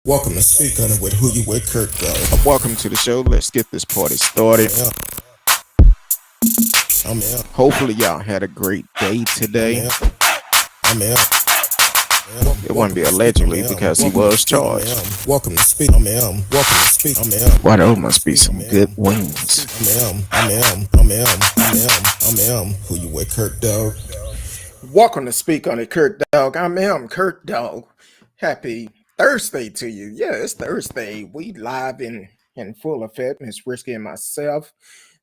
Welcome to Speak On It with Who You With Kurt Go. Welcome to the show. Let's get this party started. Yeah, I'm out. Hopefully, y'all had a great day I'm today. out. I'm out. It wouldn't be allegedly because he was charged. Welcome to Speak. I'm out. Welcome to Speak. I'm out. Why, those must be some good wings. I'm Who You With Kurt Dog. Welcome to Speak On It, Kurt Dog. I'm Kurt Dog. Happy Thursday to you. Yeah, it's Thursday. We live in full effect. Miss Risky and myself.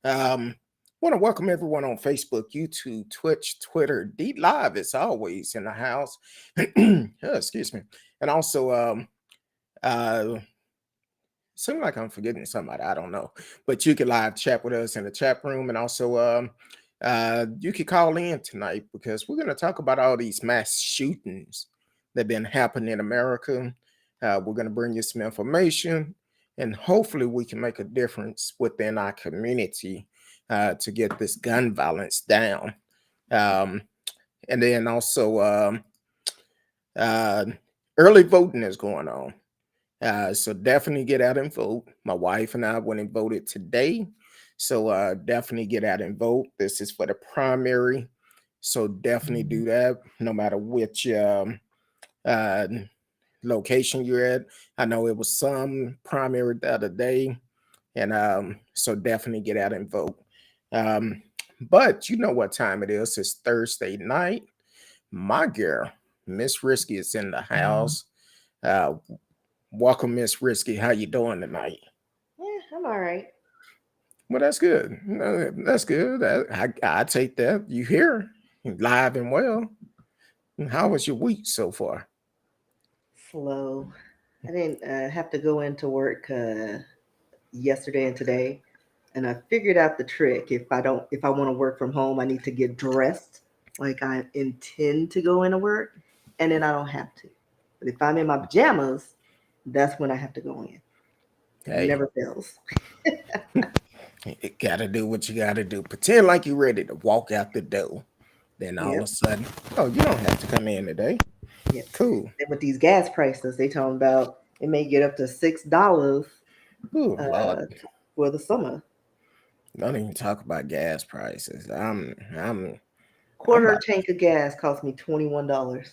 Want to welcome everyone on Facebook, YouTube, Twitch, Twitter, D Live as always in the house. Excuse me. And also seems like I'm forgetting somebody. I don't know. But you can live chat with us in the chat room. And also you can call in tonight because we're going to talk about all these mass shootings that have been happening in America. We're going to bring you some information, and hopefully we can make a difference within our community to get this gun violence down. And then also early voting is going on. So definitely get out and vote. My wife and I went and voted today. So definitely get out and vote. This is for the primary. So definitely do that no matter which location you're at. I know it was some primary the other day. And so definitely get out and vote. But you know what time it is. It's Thursday night. My girl, Miss Risky, is in the house. Welcome, Miss Risky. How you doing tonight? Yeah, I'm all right. Well, that's good. That's good. I take that. You here, live and well. How was your week so far? Slow. I didn't have to go into work yesterday and today, and I figured out the trick. If I want to work from home, I need to get dressed like I intend to go into work, and then I don't have to. But if I'm in my pajamas, that's when I have to go in. Hey. It never fails. You gotta do what you gotta do. Pretend like you're ready to walk out the door. Then all of a sudden, oh, you don't have to come in today. Yeah. Cool. And with these gas prices, they talking about it may get up to $6 Lord. for the summer. Don't even talk about gas prices. Quarter tank of gas cost me $21.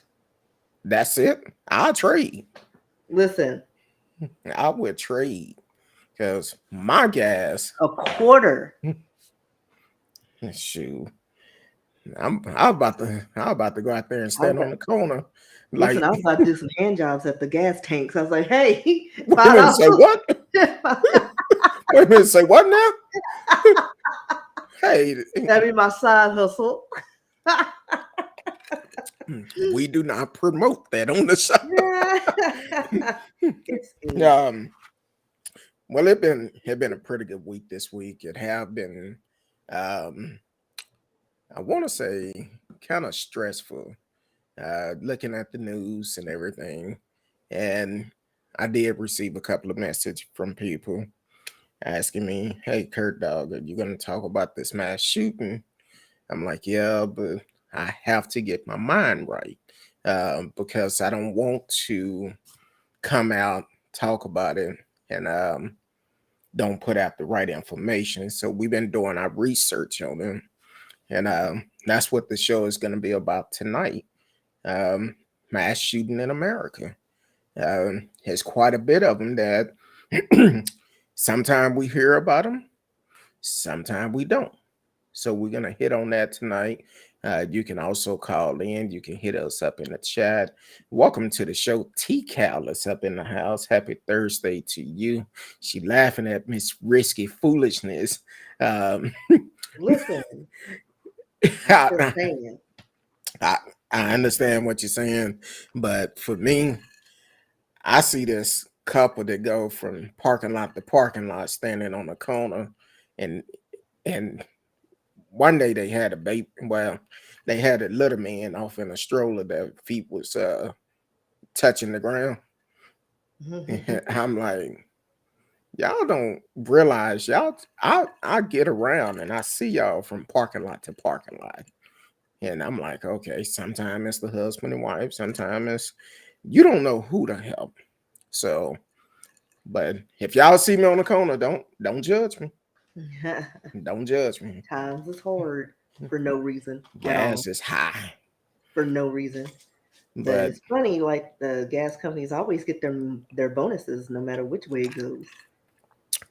That's it. I'll trade. Listen, I would trade because my gas. a quarter. Shoot. I'm about to go out there and stand on the corner. Listen, I was about to do some hand jobs at the gas tanks. I was like, hey, wait a minute, say what? Wait a minute, say what now? Hey, that'd be my side hustle. We do not promote that on the show. Well, it been a pretty good week this week. It have been I want to say kind of stressful, looking at the news and everything. And I did receive a couple of messages from people asking me, hey, Kurt Dog, are you going to talk about this mass shooting? I'm like, yeah, but I have to get my mind right because I don't want to come out, talk about it, and don't put out the right information. So we've been doing our research on it. And that's what the show is going to be about tonight. Mass shooting in America. There's quite a bit of them that sometimes we hear about them, sometimes we don't. So we're going to hit on that tonight. You can also call in. You can hit us up in the chat. Welcome to the show. T-Cal is up in the house. Happy Thursday to you. She laughing at Miss Risky foolishness. Listen. I understand what you're saying, but for me, I see this couple that go from parking lot to parking lot standing on the corner, and one day they had a baby. Well, they had a little man off in a stroller that feet was touching the ground. I'm like, y'all don't realize I get around and I see y'all from parking lot to parking lot. And I'm like, okay, sometimes it's the husband and wife, sometimes it's you don't know who to help. So, but if y'all see me on the corner, don't judge me. Don't judge me. Times is hard for no reason at all. Gas is high, For no reason. But but it's funny, like the gas companies always get their bonuses no matter which way it goes.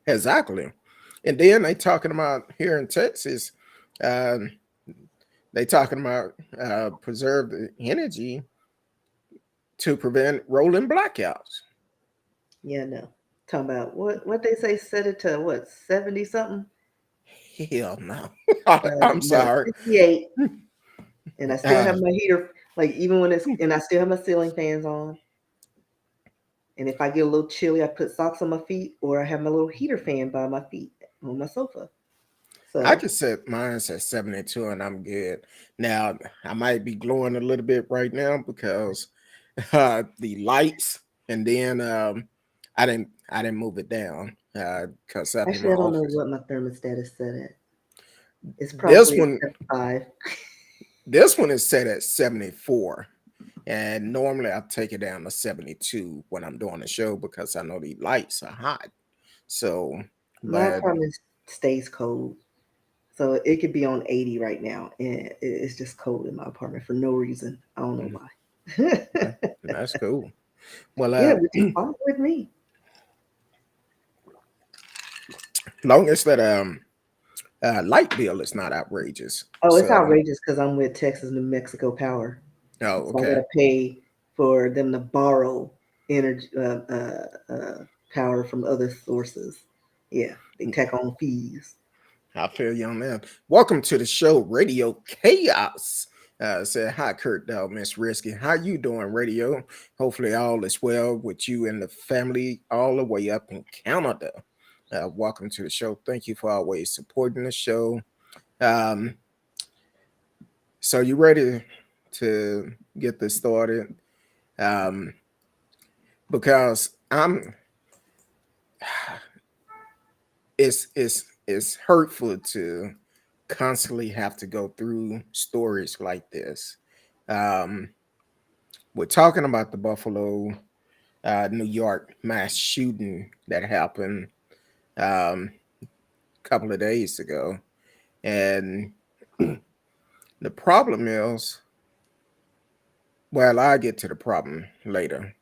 exactly. And then they talking about here in Texas, um, they talking about preserve the energy to prevent rolling blackouts. Yeah, no. Talking about what they say, set it to what, 70 something? Hell no. I'm No, sorry. 68. And I still Uh, have my heater, like even when it's, and I still have my ceiling fans on. And if I get a little chilly, I put socks on my feet, or I have my little heater fan by my feet on my sofa. I So could set mine at 72 and I'm good. Now, I might be glowing a little bit right now because the lights, and then I didn't move it down because up in my actually, I don't know office. what my thermostat is set at. It's This probably one, 75. this one is set at 74. And normally I take it down to 72 when I'm doing the show because I know the lights are hot. So, My but apartment stays cold. So it could be on 80 right now, and it's just cold in my apartment for no reason. I don't know mm, why. that's cool. Well, Yeah, which is fine with me. long as that light bill is not outrageous. Oh, it's So, outrageous because I'm with Texas New Mexico Power, oh, so I okay. gotta pay for them to borrow energy power from other sources. Yeah, they tack on fees. I feel you on that. Welcome to the show, Radio Chaos. Said hi, Kurt Dog, Miss Risky. How you doing, Radio? Hopefully all is well with you and the family all the way up in Canada. Welcome to the show. Thank you for always supporting the show. Um, so you ready to get this started? Um, because it's hurtful to constantly have to go through stories like this. Um, we're talking about the Buffalo, New York mass shooting that happened a couple of days ago, and the problem is, well, I'll get to the problem later.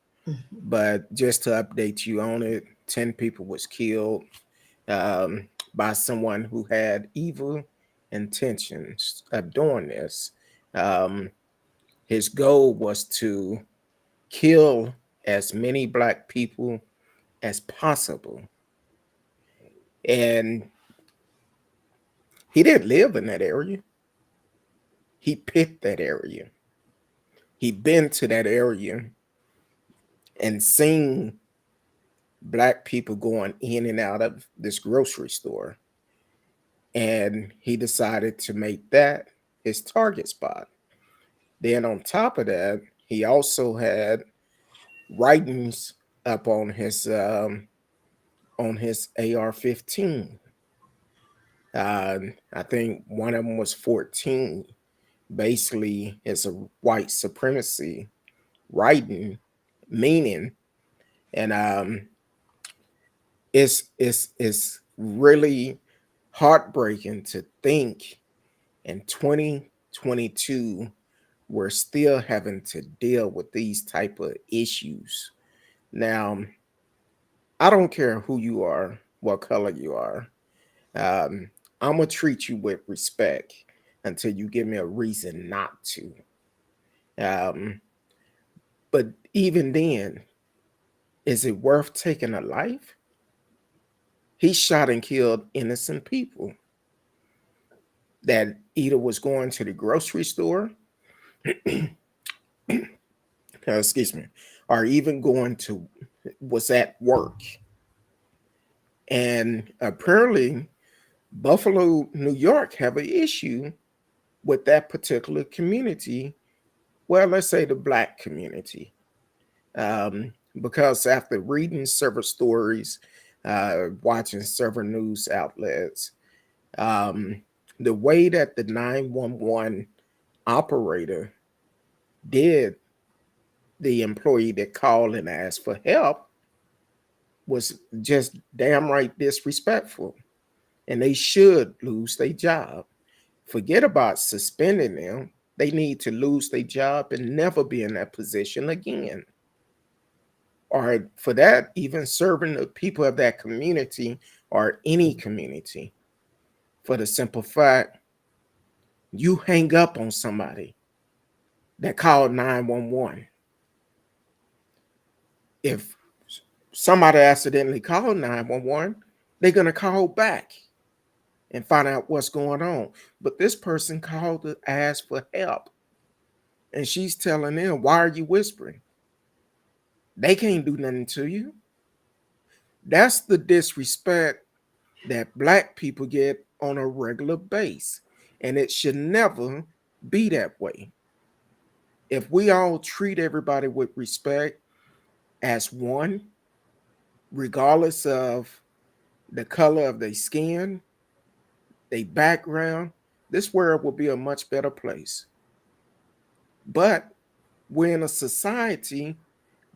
But just to update you on it, 10 people was killed by someone who had evil intentions of doing this. Um, his goal was to kill as many black people as possible. And he didn't live in that area. He picked that area. He been to that area and seen black people going in and out of this grocery store. And he decided to make that his target spot. Then on top of that, he also had writings up on his AR-15. I think one of them was 14. Basically, it's a white supremacy writing meaning, and it's really heartbreaking to think in 2022 we're still having to deal with these type of issues. Now, I don't care who you are, what color you are. I'm gonna treat you with respect until you give me a reason not to. Um, but even then, is it worth taking a life? He shot and killed innocent people that either was going to the grocery store, excuse me, or even going to was at work. And apparently, Buffalo, New York, have an issue with that particular community. Well, let's say the black community, because after reading several stories, watching several news outlets, um, the way that the 911 operator did the employee that called and asked for help, was just damn right disrespectful, and they should lose their job. Forget about suspending them. They need to lose their job and never be in that position again. Or for that, even serving the people of that community or any community. For the simple fact, you hang up on somebody that called 911. If somebody accidentally called 911, they're going to call back and find out what's going on. But this person called to ask for help. And she's telling them, why are you whispering? They can't do nothing to you. That's the disrespect that Black people get on a regular base. And it should never be that way. If we all treat everybody with respect as one, regardless of the color of their skin, their background, this world will be a much better place. But we're in a society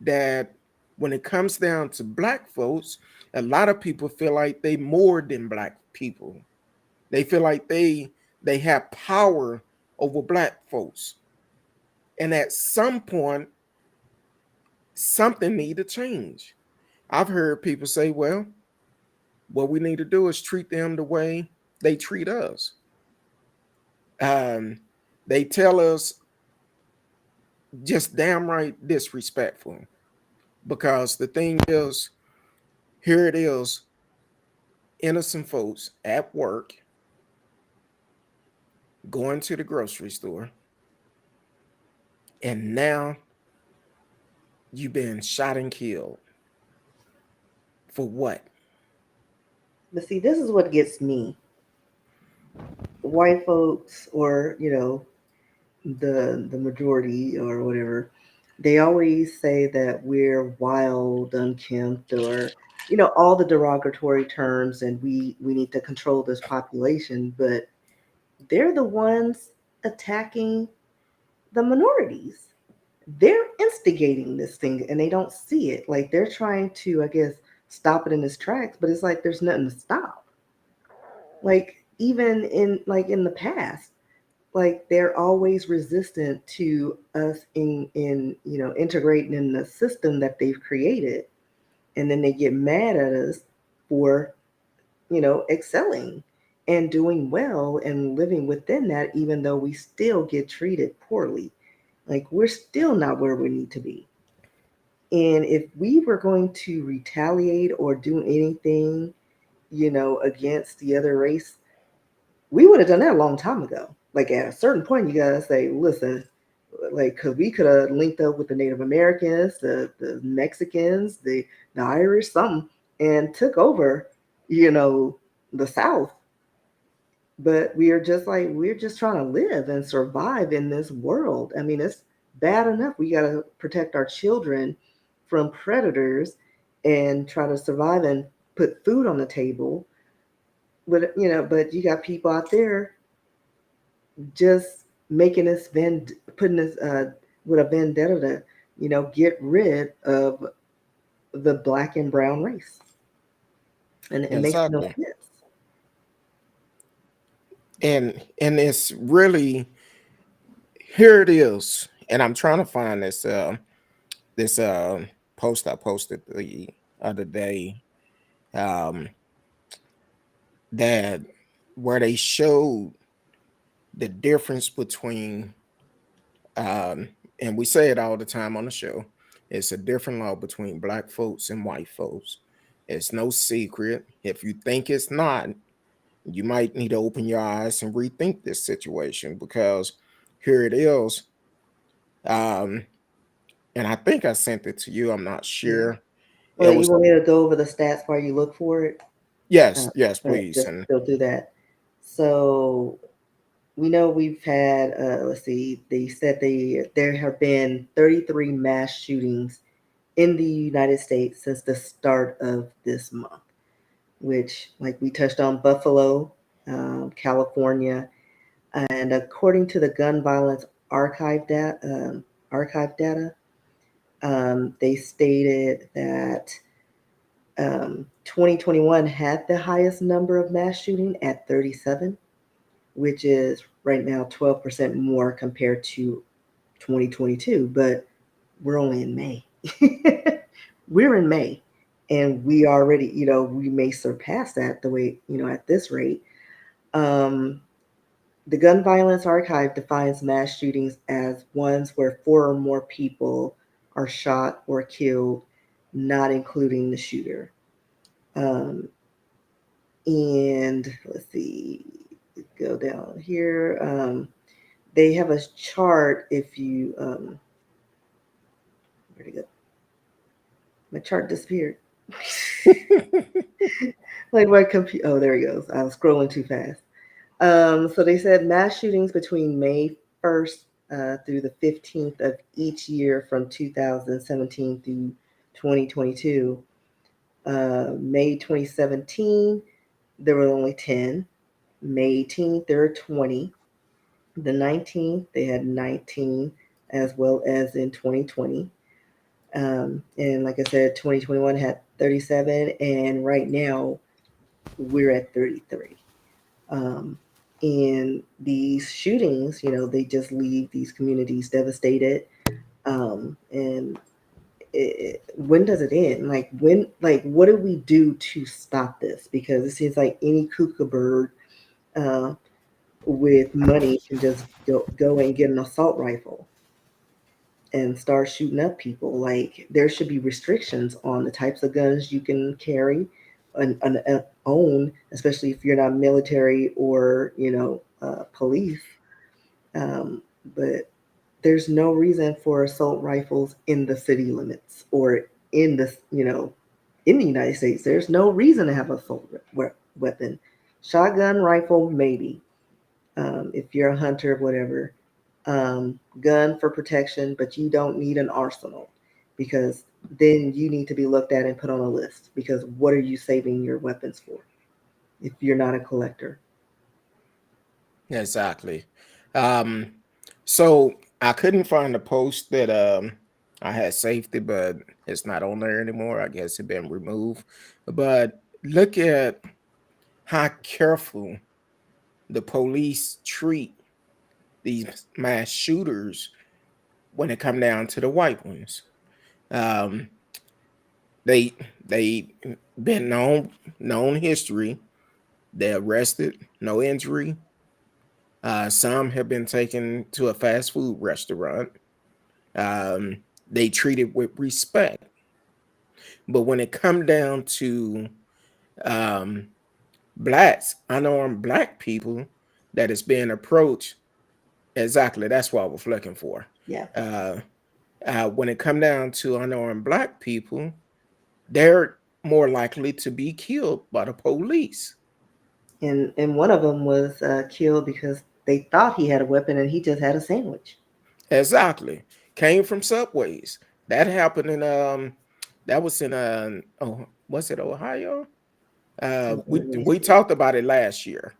that when it comes down to Black folks, a lot of people feel like they more than Black people. They feel like they have power over Black folks. And at some point, something need to change. I've heard people say, well, what we need to do is treat them the way they treat us. They tell us just damn right disrespectful. Because the thing is, here it is, innocent folks at work going to the grocery store, and now you've been shot and killed. For what? But see, this is what gets me. White folks, or the majority or whatever, they always say that we're wild, unkempt, or all the derogatory terms, and we need to control this population. But they're the ones attacking the minorities. They're instigating this thing, and they don't see it. Like, they're trying to, I guess, stop it in its tracks, but it's like there's nothing to stop. Like, even in the past, like, they're always resistant to us in integrating in the system that they've created, and then they get mad at us for excelling and doing well and living within that, even though we still get treated poorly. Like, we're still not where we need to be. And if we were going to retaliate or do anything against the other race, we would have done that a long time ago. Like, at a certain point, you gotta say, listen, like, because we could have linked up with the Native Americans, the Mexicans, the Irish, something, and took over, the South. But we're just trying to live and survive in this world. I mean, it's bad enough we gotta protect our children from predators and try to survive and put food on the table. But you got people out there just making us putting us with a vendetta to get rid of the Black and brown race, and it makes no Exactly. sense. And it's really, here it is. And I'm trying to find this post I posted the other day, um that where they showed the difference between, and we say it all the time on the show, it's a different law between Black folks and white folks. It's no secret. If you think it's not, you might need to open your eyes and rethink this situation, because here it is. Um, and I think I sent it to you. I'm not Yeah. sure. It Well, you was, want me to go over the stats while you look for it? yes, yes, All right, please. just And go through that. So we know we've had, let's see, they said there have been 33 mass shootings in the United States since the start of this month, which, like we touched on, Buffalo, California, and according to the Gun Violence archive data, they stated that 2021 had the highest number of mass shooting at 37, which is right now 12% more compared to 2022. But we're only in May. We're in May, and we already, we may surpass that the way, at this rate. Um, the Gun Violence Archive defines mass shootings as ones where four or more people are shot or killed, not including the shooter. Um, and let's see, go down here. They have a chart. If you, where'd it go? My chart disappeared. Like my computer. Oh, there he goes. I was scrolling too fast. So they said mass shootings between May 1st through the 15th of each year from 2017 through 2022. May 2017, there were only 10. May 18th, there were 20. The 19th, they had 19, as well as in 2020. And like I said, 2021 had 37, and right now we're at 33. And these shootings, they just leave these communities devastated. And when does it end? What do we do to stop this? Because it seems like any kookaburra bird with money can just go and get an assault rifle and start shooting up people. Like, there should be restrictions on the types of guns you can carry and own, especially if you're not military or police. But there's no reason for assault rifles in the city limits or in the in the United States. There's no reason to have an assault weapon. Shotgun, rifle, maybe, if you're a hunter, whatever. Gun for protection, but you don't need an arsenal, because then you need to be looked at and put on a list, because what are you saving your weapons for if you're not a collector? Exactly. So I couldn't find the post that I had safety, but it's not on there anymore. I guess it been removed. But look at how careful the police treat these mass shooters when it come down to the white ones. Um, they been known history. They're arrested, no injury. Some have been taken to a fast food restaurant. They treated with respect. But when it come down to blacks, unarmed black people that is being approached, exactly, that's what I was looking for. Yeah. When it come down to unarmed black people, they're more likely to be killed by the police. And one of them was killed because they thought he had a weapon and he just had a sandwich. Exactly. Came from Subways. That happened in that was in oh, was it Ohio? We talked about it last year.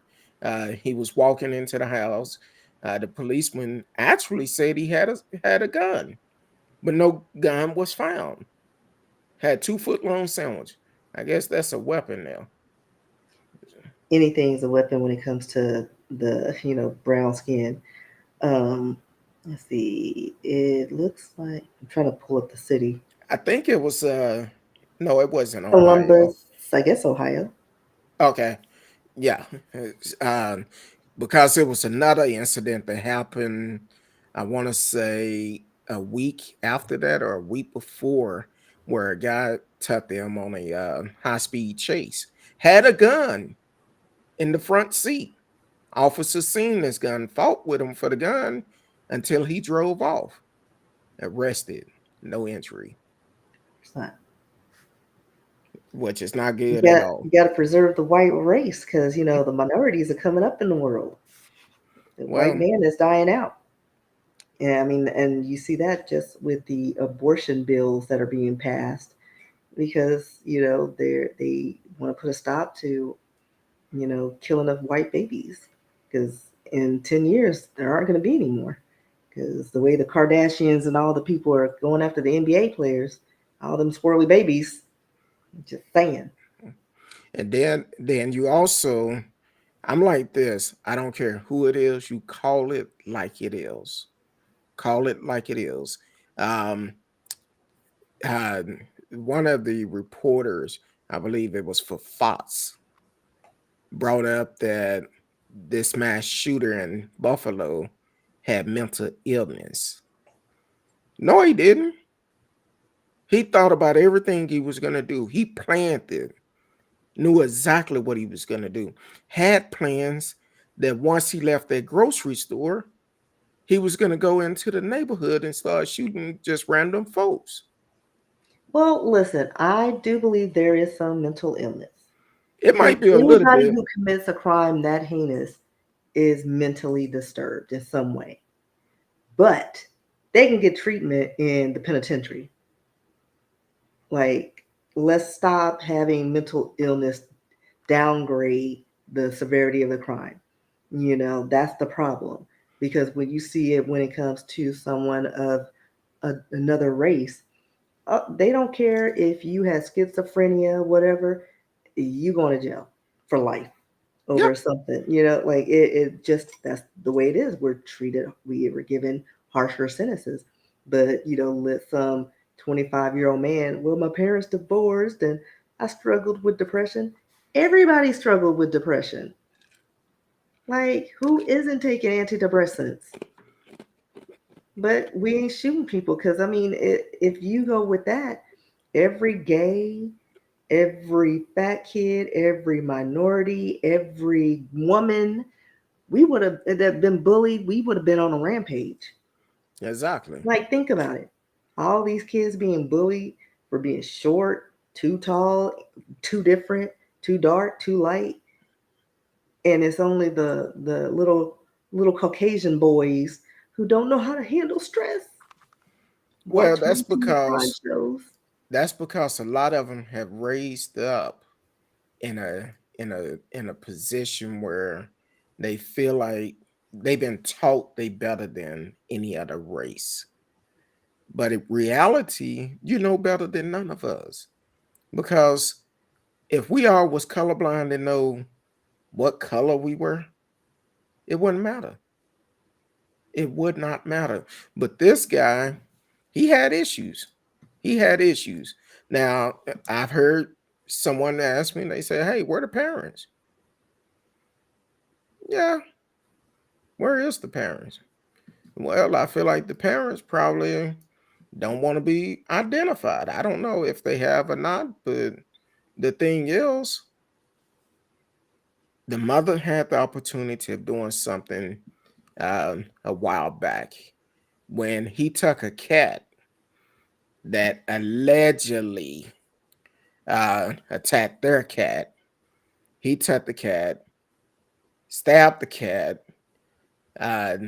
He was walking into the house. The policeman actually said he had a gun, but no gun was found. Had 2 foot long sandwich. I guess that's a weapon now. Anything's a weapon when it comes to the brown skin. Let's see. It looks like, I'm trying to pull up the city. I think it was no, it wasn't Ohio. Columbus, I guess Ohio. Okay. Yeah. Because it was another incident that happened, I want to say a week after that or a week before, where a guy took them on a high-speed chase, had a gun in the front seat. Officers seen this gun, fought with him for the gun until he drove off. Arrested, no injury, It's not. which is not good at all. You got to preserve the white race, because the minorities are coming up in the world. The white man is dying out. Yeah, I mean, and you see that just with the abortion bills that are being passed, because they want to put a stop to killing of white babies, because in 10 years there aren't going to be any more, because the way the Kardashians and all the people are going after the NBA players, all them squirrely babies, Just saying. And then you also, I'm like this. I don't care who it is. You call it like it is. Call it like it is. Um, uh, One of the reporters, I believe it was for Fox, brought up that this mass shooter in Buffalo had mental illness. No, he didn't. He thought about everything he was going to do. He planned it, knew exactly what he was going to do, had plans that once he left that grocery store, he was going to go into the neighborhood and start shooting just random folks. Well, listen, I do believe there is some mental illness. It Because might be a little anybody bit. who commits a crime that heinous is mentally disturbed in some way. But they can get treatment in the penitentiary. Like, let's stop having mental illness downgrade the severity of the crime. That's the problem. Because when you see it when it comes to someone of another race, they don't care if you have schizophrenia, whatever, you going to jail for life Yep. over something. Like it just that's the way it is. We were given harsher sentences. But let some 25-year-old man, well, my parents divorced and I struggled with depression. Everybody struggled with depression. Like, who isn't taking antidepressants? But we ain't shooting people because, I mean, if you go with that, every gay, every fat kid, every minority, every woman, we would have that been bullied. We would have been on a rampage. Exactly. Like, think about it. All these kids being bullied for being short, too tall, too different, too dark, too light, and it's only the little Caucasian boys who don't know how to handle stress. Well, Watch way too many crime shows. that's because a lot of them have raised up in a position where they feel like they've been taught they better than any other race. But in reality, you know better than none of us. Because if we all was colorblind and know what color we were, it wouldn't matter. It would not matter. But this guy, he had issues. He had issues. Now, I've heard someone ask me, they say, hey, where are the parents? Yeah, where is the parents? Well, I feel like the parents probably don't want to be identified. I don't know if they have or not, but the thing is, the mother had the opportunity of doing something a while back when he took a cat that allegedly attacked their cat. He took the cat, stabbed the cat. I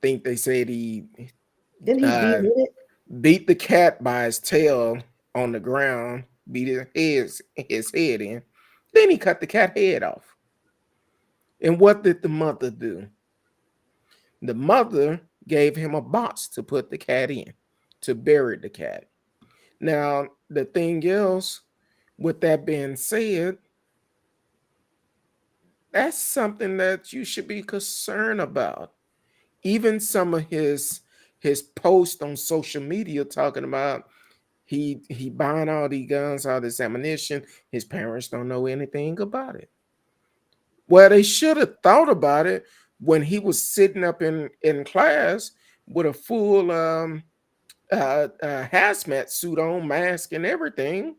think they said he Didn't he beat uh, with it? beat the cat by his tail on the ground, beat his head in. Then he cut the cat head off. And what did the mother do? The mother gave him a box to put the cat in, to bury the cat. Now, the thing is, with that being said, that's something that you should be concerned about. Even some of his posts on social media talking about he buying all these guns, all this ammunition. His parents don't know anything about it. Well, they should have thought about it when he was sitting up in class with a full hazmat suit on, mask and everything.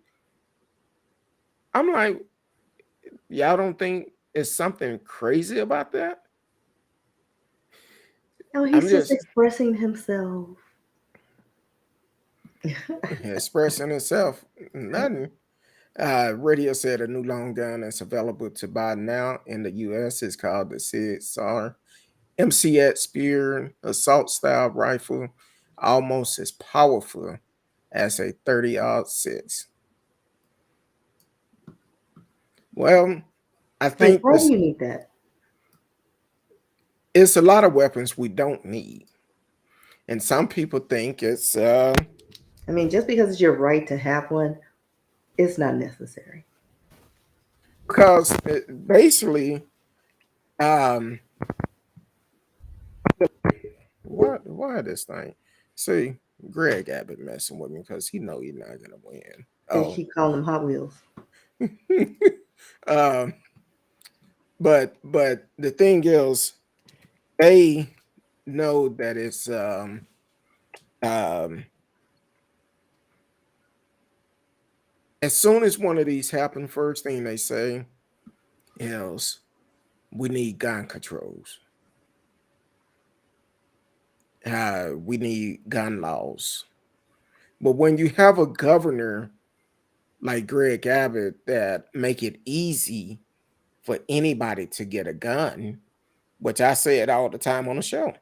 I'm like, y'all don't think it's something crazy about that? No, I'm he's just just expressing himself. expressing itself. Nothing. Radio said a new long gun that's available to buy now in the U.S. is called the Sig Sauer MCX Spear assault style rifle, almost as powerful as a 30-06. Well, I Like, think why do you need that? it's a lot of weapons we don't need, and some people think it's I mean, just because it's your right to have one, It's not necessary. because basically, why this thing? See, Greg Abbott messing with me because he know he's not gonna win. They Oh, keep calling them Hot Wheels. um, but the thing is, they know that it's um as soon as one of these happen, first thing they say is we need gun controls. We need gun laws. But when you have a governor like Greg Abbott that make it easy for anybody to get a gun, which I say it all the time on the show.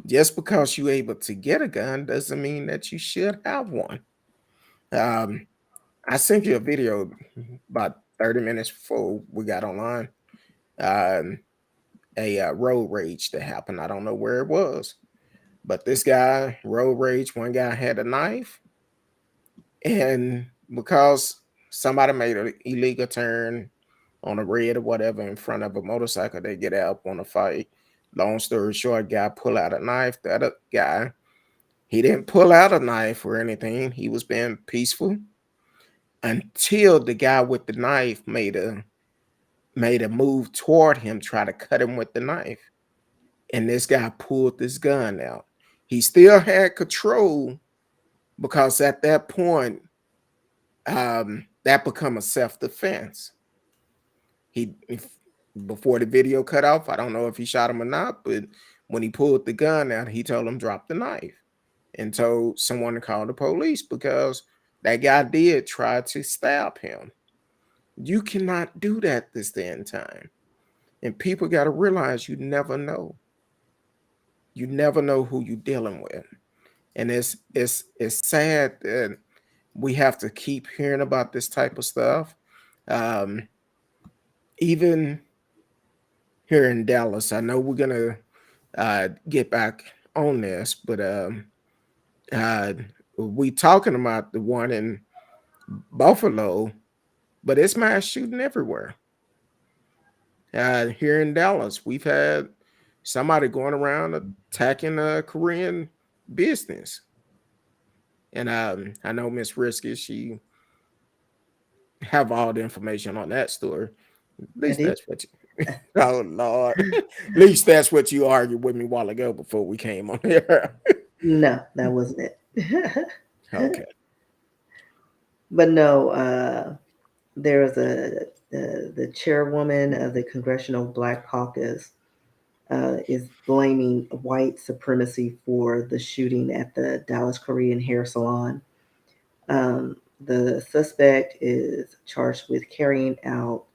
Just because you're able to get a gun doesn't mean that you should have one. Um, I sent you a video about 30 minutes before we got online. Um, a road rage that happened. I don't know where it was, but this guy, road rage, one guy had a knife, and because somebody made an illegal turn on a red or whatever in front of a motorcycle, they get out on a fight. Long story short, guy pull out a knife. The other guy, he didn't pull out a knife or anything. He was being peaceful until the guy with the knife made a move toward him, try to cut him with the knife. And this guy pulled this gun out. He still had control because at that point, that become a self-defense. Before the video cut off, I don't know if he shot him or not, but when he pulled the gun out, he told him drop the knife and told someone to call the police because that guy did try to stab him. You cannot do that this day and time. And people got to realize you never know. You never know who you're dealing with. And it's sad that we have to keep hearing about this type of stuff. Even here in Dallas, I know we're gonna get back on this, but we talking about the one in Buffalo, but it's mass shooting everywhere. Here in Dallas, we've had somebody going around attacking a Korean business, and I know Miss Risky, she have all the information on that story. At least did. that's what you. Oh Lord, at least that's what you argued with me a while ago before we came on here. No, that wasn't it. Okay. But no, there was the chairwoman of the Congressional Black Caucus is blaming white supremacy for the shooting at the Dallas Korean hair salon. The suspect is charged with carrying out,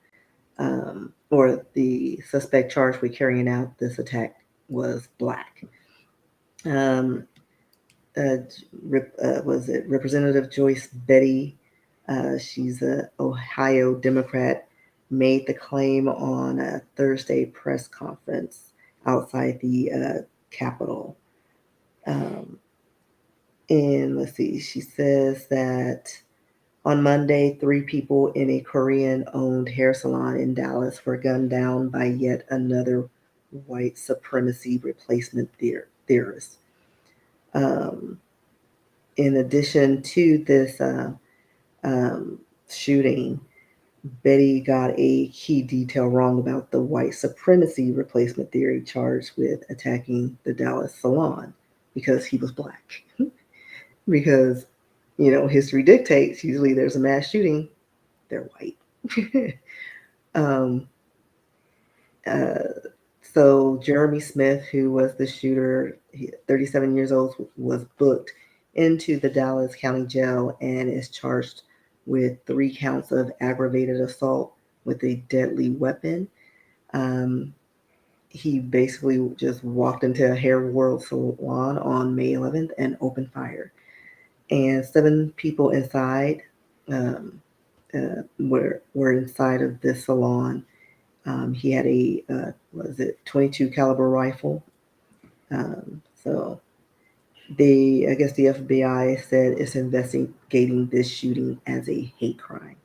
or the suspect charged with carrying out this attack was black. Was it Representative Joyce Betty? She's an Ohio Democrat, made the claim on a Thursday press conference outside the Capitol. And let's see, she says that on Monday, 3 people in a Korean-owned hair salon in Dallas were gunned down by yet another white supremacy replacement theorist. In addition to this shooting, Betty got a key detail wrong about the white supremacy replacement theory charged with attacking the Dallas salon because he was black. Because, history dictates usually there's a mass shooting, they're white. So Jeremy Smith, who was the shooter, 37 years old, was booked into the Dallas County Jail and is charged with 3 counts of aggravated assault with a deadly weapon. He basically just walked into a Hair World salon on May 11th and opened fire. And 7 people inside were inside of this salon. He had a 22 caliber rifle. So I guess the FBI said it's investigating this shooting as a hate crime,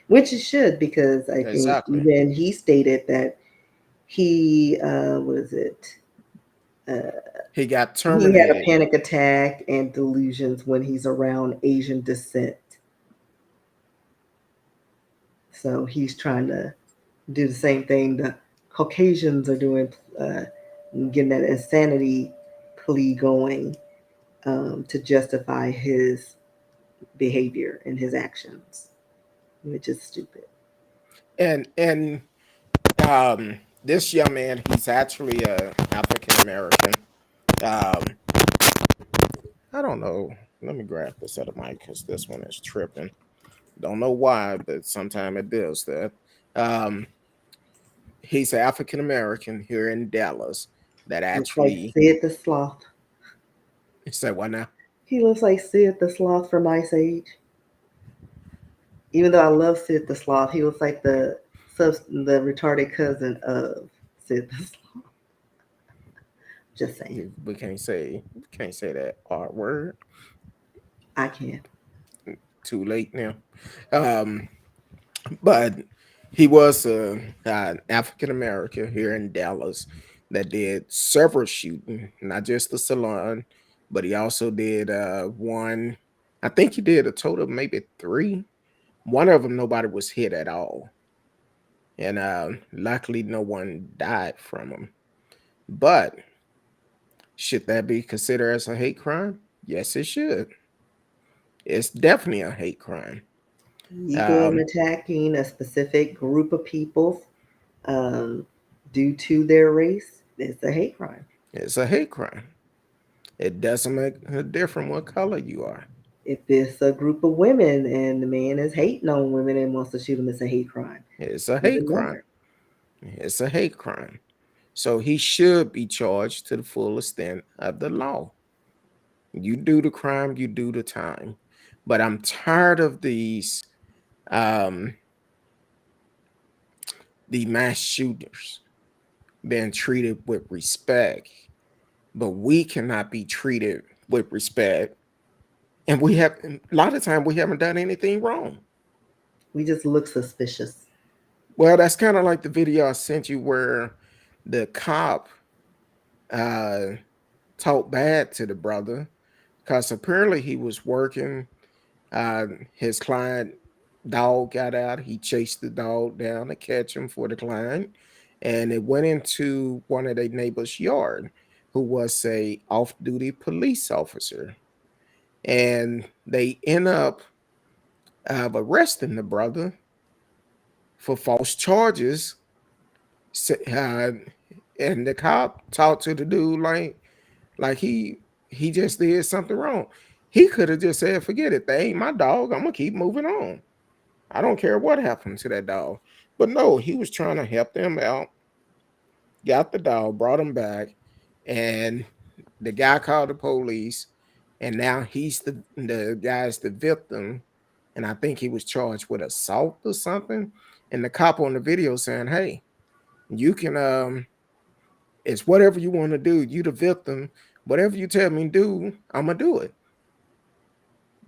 which it should, because I think Exactly. even he stated that he was it He got he had a terminated. panic attack and delusions when he's around Asian descent. So he's trying to do the same thing the Caucasians are doing, uh, getting that insanity plea going, to justify his behavior and his actions, which is stupid. And this young man, he's actually a African American. Um, I don't know. Let me grab this other mic because this one is tripping. Don't know why, but sometime it does that. Um, he's African American here in Dallas. That Looks like actually, Sid the Sloth. you said what now? He looks like Sid the Sloth from Ice Age. Even though I love Sid the Sloth, he looks like the retarded cousin of Sid the Sloth. Just saying. We can't say that R word. I can. Too late now. Um, but he was an African American here in Dallas that did several shooting, not just the salon, but he also did one. I think he did a total of maybe three. One of them, nobody was hit at all, and luckily, no one died from them. But should that be considered as a hate crime? Yes, it should. It's definitely a hate crime. You go and Um, attacking a specific group of people, um, due to their race, it's a hate crime. it's a hate crime. It doesn't make a difference what color you are. If it's a group of women and the man is hating on women and wants to shoot them, it's a hate crime. It's a hate Doesn't crime. matter. It's a hate crime. So he should be charged to the full extent of the law. You do the crime, you do the time. But I'm tired of um the mass shooters being treated with respect, but we cannot be treated with respect. And we have a lot of time we haven't done anything wrong. We just look suspicious. Well, that's kind of like the video I sent you where the cop uh talked bad to the brother because apparently he was working. His client dog got out. He chased the dog down to catch him for the client, and it went into one of their neighbors' yard, who was a off-duty police officer, and they end up arresting the brother for false charges. And the cop talked to the dude like he just did something wrong. He could have just said, "Forget it. They ain't my dog. I'm gonna keep moving on. I don't care what happened to that dog." But no, he was trying to help them out. Got the dog, brought him back, and the guy called the police. And now he's the guy's the victim, and I think he was charged with assault or something. And the cop on the video saying, "Hey, you can it's whatever you want to do. You the victim. Whatever you tell me to do, I'm gonna do it."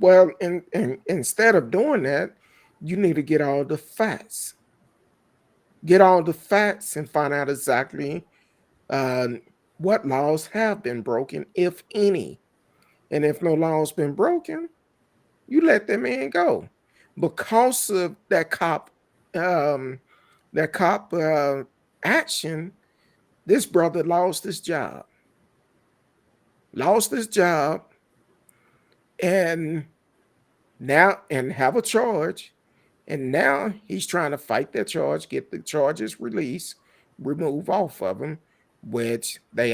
Well, and instead of doing that, you need to get all the facts. Get all the facts and find out exactly uh, what laws have been broken, if any. And if no law's been broken, you let that man go. Because of um, that cop action, this brother lost his job, and now and have a charge, and now he's trying to fight that charge, get the charges released, remove off of him, which they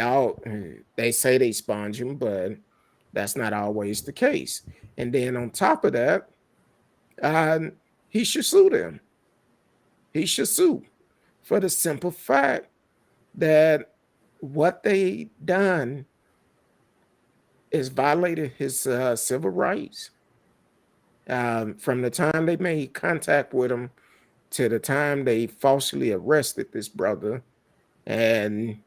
say they sponge him, but that's not always the case. And then on top of that, uh, he should sue them. He should sue for the simple fact that what they done is violated his civil rights. From the time they made contact with him to the time they falsely arrested this brother and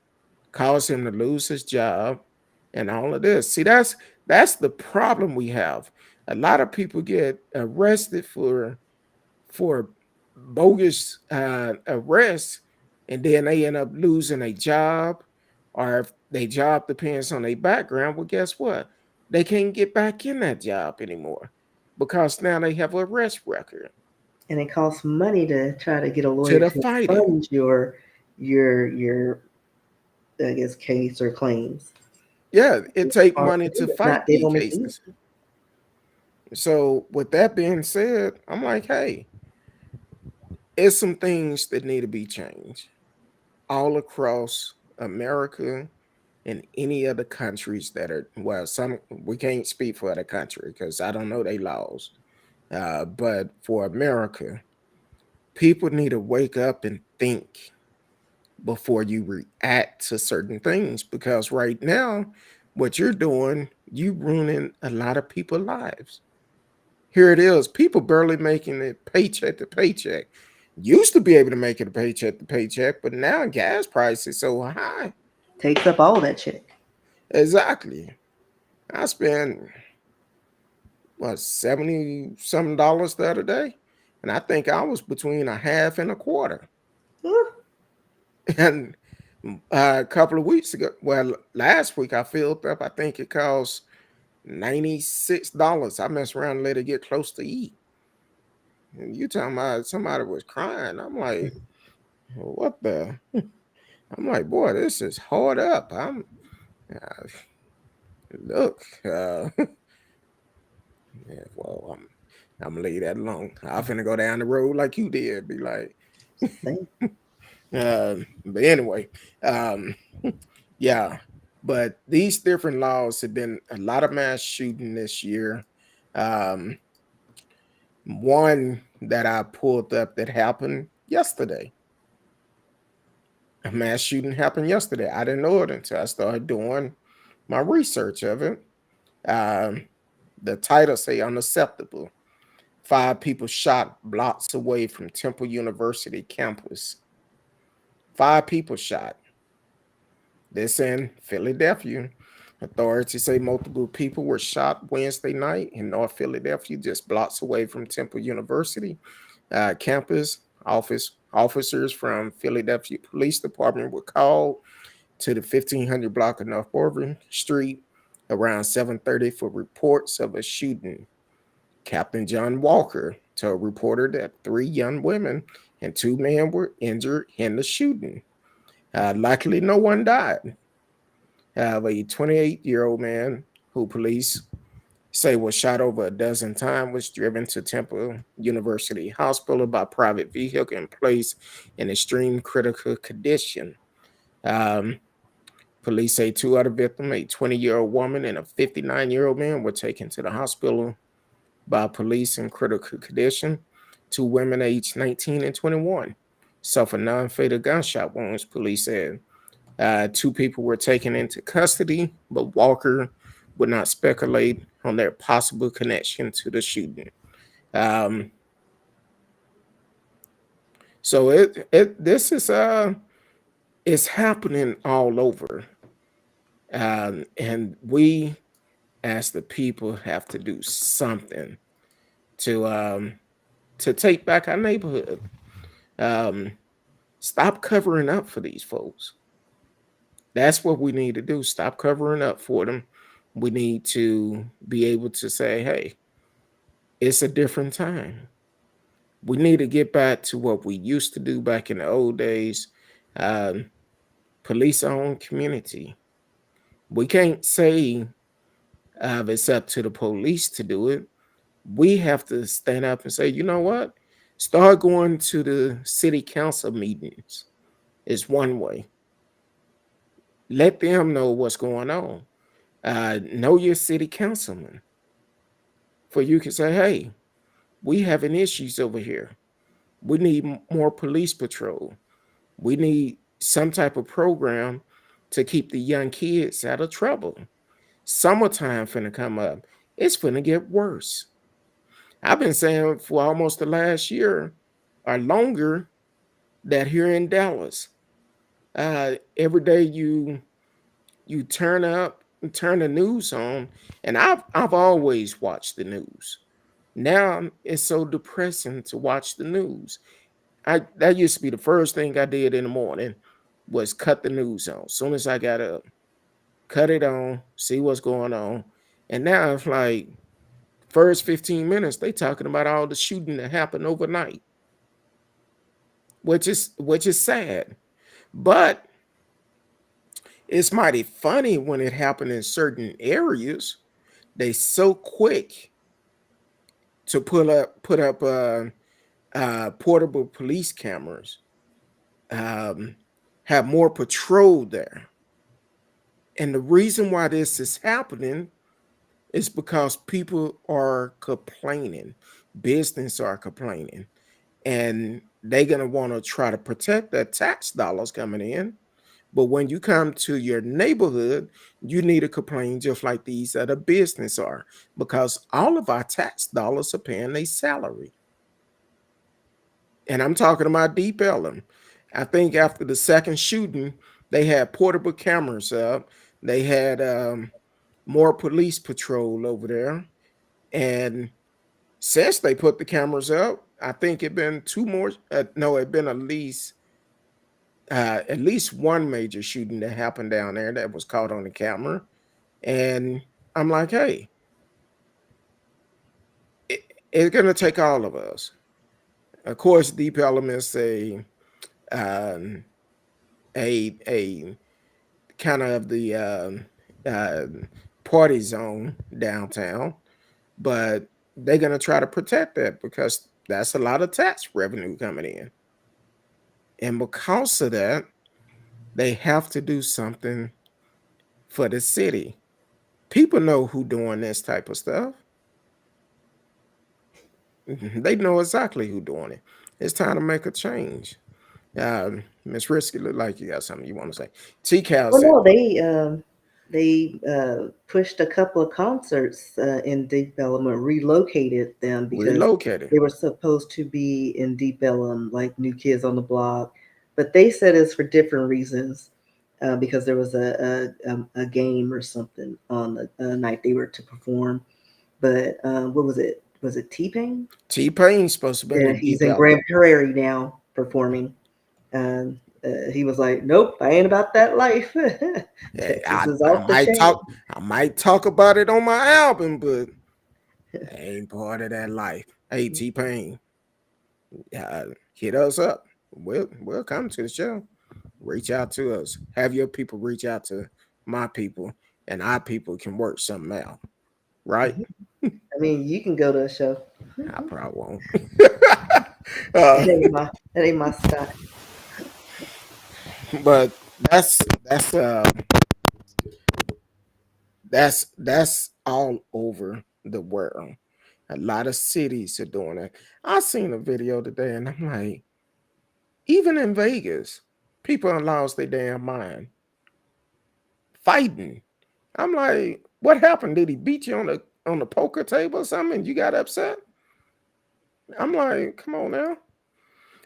caused him to lose his job, and all of this. See, that's the problem we have. A lot of people get arrested for bogus arrests, and then they end up losing a job, or if their job depends on their background. Well, guess what? They can't get back in that job anymore because now they have an arrest record And it costs money to try to get a to lawyer the to fighting. fund your I guess case or claims. Yeah, it It's take hard money to do to it. Not fight they these don't make it cases. So, with that being said, I'm like, hey, it's some things that need to be changed all across America and any other countries that are, well, some we can't speak for other country because I don't know their laws. But for America, people need to wake up and think before you react to certain things, because right now, what you're doing, you ruining a lot of people's lives. Here it is, people barely making it paycheck to paycheck. Used to be able to make it a paycheck to paycheck, but now gas prices so high. takes up all that check. Exactly. I spent what 70 some dollars the other day, and I think I was between a half and a quarter. Whew. And a couple of weeks ago, well, last week I filled up. I think it cost $96. I messed around and let it get close to eat. And you talking about somebody was crying? I'm like, what the? I'm like, boy, this is hard up. Uh, look, yeah, well, I'm gonna leave that alone. I'm finna go down the road like you did. Be like, Same. but anyway, um, yeah. But these different laws have been a lot of mass shooting this year. Um, one that I pulled up that happened yesterday. A mass shooting happened yesterday. I didn't know it until I started doing my research of it. Um, the title say unacceptable. 5 people shot blocks away from Temple University campus. 5 people shot. This in Philadelphia. Authorities say multiple people were shot Wednesday night in North Philadelphia, just blocks away from Temple University campus. Officers from Philadelphia Police Department were called to the 1500 block of North Bourbon Street around 7:30 for reports of a shooting. Captain John Walker told a reporter that 3 young women and 2 men were injured in the shooting. Luckily, no one died. A 28-year-old man who police say was shot over a dozen times was driven to Temple University Hospital by private vehicle and placed in extreme critical condition. Um, Police say 2 other victims, a 20-year-old woman and a 59-year-old man, were taken to the hospital by police in critical condition. 2 women aged 19 and 21 suffered non-fatal gunshot wounds, police said. 2 people were taken into custody, but Walker would not speculate on their possible connection to the shooting. Um, so this is it's happening all over, and we as the people have to do something to take back our neighborhood. Um, Stop covering up for these folks. That's what we need to do. Stop covering up for them. We need to be able to say, hey, it's a different time. We need to get back to what we used to do back in the old days. Um, Police owned community. We can't say it's up to the police to do it. We have to stand up and say, you know what? Start going to the city council meetings is one way. Let them know what's going on. Know your city councilman. For you can say, hey, we having issues over here. We need more police patrol. We need some type of program to keep the young kids out of trouble. Summertime finna come up. It's finna get worse. I've been saying for almost the last year or longer that here in Dallas, every day you turn up turn the news on, and I've always watched the news. Now it's so depressing to watch the news. That used to be the first thing I did in the morning was cut the news on. As soon as I got up, cut it on, see what's going on. And now it's like first 15 minutes, they talking about all the shooting that happened overnight, which is sad. But it's mighty funny when it happened in certain areas. They so quick to put up portable police cameras, have more patrol there. And the reason why this is happening is because people are complaining, business are complaining, and they're gonna want to try to protect their tax dollars coming in. But when you come to your neighborhood, you need to complain just like these other business are, because all of our tax dollars are paying their salary. And I'm talking about Deep Ellum. I think after the second shooting, they had portable cameras up. They had more police patrol over there. And since they put the cameras up, I think it been two more. No, it been at least one major shooting that happened down there that was caught on the camera. And I'm like, hey, it's going to take all of us. Of course, Deep Elements a kind of the party zone downtown, but they're going to try to protect that because that's a lot of tax revenue coming in. And because of that, they have to do something for the city. People know who doing this type of stuff. They know exactly who doing it. It's time to make a change. Miss Risky, look like you got something you want to say. T-Cal Well, said, no, they pushed a couple of concerts in Deep Ellum, relocated them because relocated. they were supposed to be in Deep Ellum, like New Kids on the Block, but they said it's for different reasons. Because there was a game or something on the night they were to perform. But what was it? Was it T-Pain? T-Pain's supposed to be Yeah, in he's Deep in Ellum. Grand Prairie now performing. And he was like, "Nope, I ain't about that life." Hey, Texas is off the chain. I might talk about it on my album, but I ain't part of that life. Hey, T-Pain, hit us up. We'll come to the show. Reach out to us. Have your people reach out to my people, and our people can work something out. Right? I mean, you can go to a show. I probably won't. That ain't my style. But that's all over the world. A lot of cities are doing it. I seen a video today, and I'm like, even in Vegas, people are lost their damn mind fighting. I'm like, what happened? Did he beat you on the poker table or something? And you got upset? I'm like, come on now.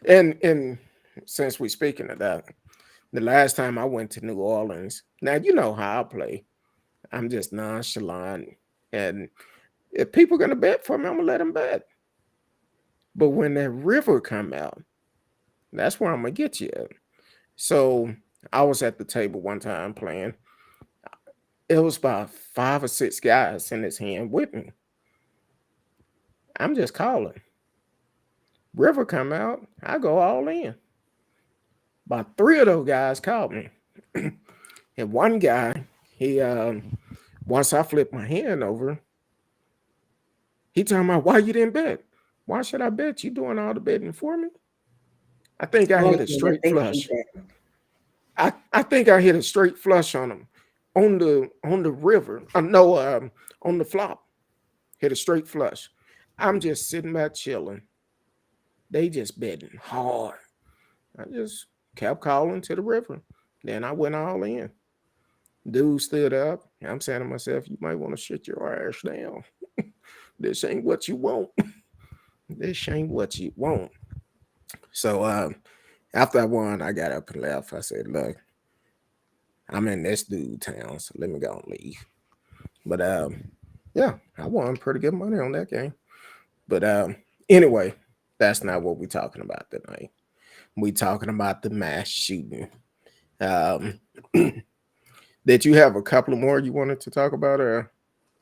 And since we're speaking of that, the last time I went to New Orleans, now you know how I play. I'm just nonchalant. And if people are gonna bet for me, I'm gonna let them bet. But when that river come out, that's where I'm gonna get you at. So I was at the table one time playing. It was about 5 or 6 guys in his hand with me. I'm just calling. River come out, I go all in. About 3 of those guys called me. And one guy, he once I flipped my hand over, he talking about why you didn't bet. Why should I bet? You doing all the betting for me? I think I hit a straight flush. I think I hit a straight flush on him on the river. No, on the flop. Hit a straight flush. I'm just sitting back chilling. They just betting hard. I just kept calling to the river. Then I went all in. Dude stood up. I'm saying to myself, you might want to shut your ass down. This ain't what you want. This ain't what you want. So after I won, I got up and left. I said, look, I'm in this dude town, so let me go and leave. But yeah, I won pretty good money on that game. But anyway, that's not what we're talking about tonight. We talking about the mass shooting. Um, did you have a couple of more you wanted to talk about? Or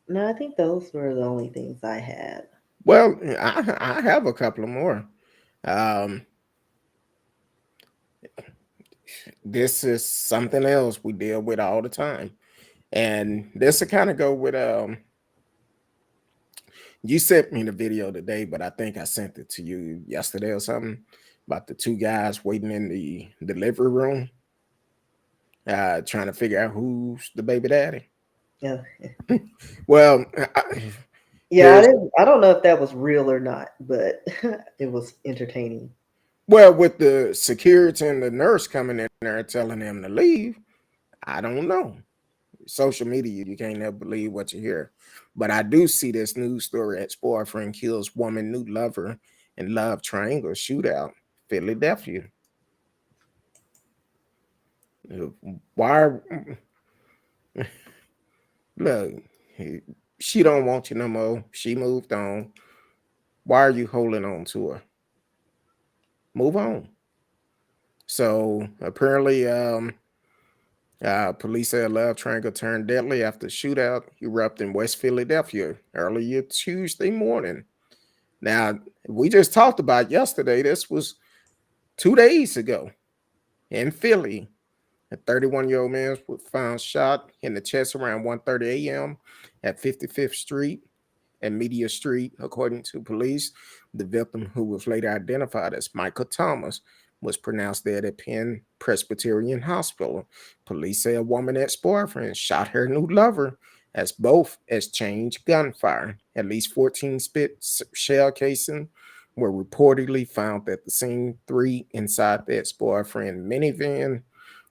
No, I think those were the only things I had. well, I have a couple of more. Um, this is something else we deal with all the time, and this will kind of go with you sent me the video today, but I think I sent it to you yesterday or something about the two guys waiting in the delivery room, trying to figure out who's the baby daddy. Yeah, Well, yeah. here's I don't know if that was real or not, but it was entertaining. well with the security and the nurse coming in there telling them to leave. I don't know. Social media, you can't never believe what you hear. But I do see this news story: ex-boyfriend kills woman new lover in love triangle shootout, Philadelphia. Why? Look, she don't want you no more. She moved on. Why are you holding on to her? Move on. So apparently, police say a love triangle turned deadly after shootout erupted in West Philadelphia earlier Tuesday morning. Now, we just talked about yesterday. This was 2 days ago in Philly. A 31-year-old man was found shot in the chest around 1:30 a.m. at 55th Street and Media Street, according to police. The victim, who was later identified as Michael Thomas, was pronounced dead at Penn Presbyterian Hospital. Police say a woman ex-boyfriend shot her new lover as both exchanged gunfire. At least 14 spit shell casings were reportedly found at the scene, 3 inside the ex-boyfriend minivan.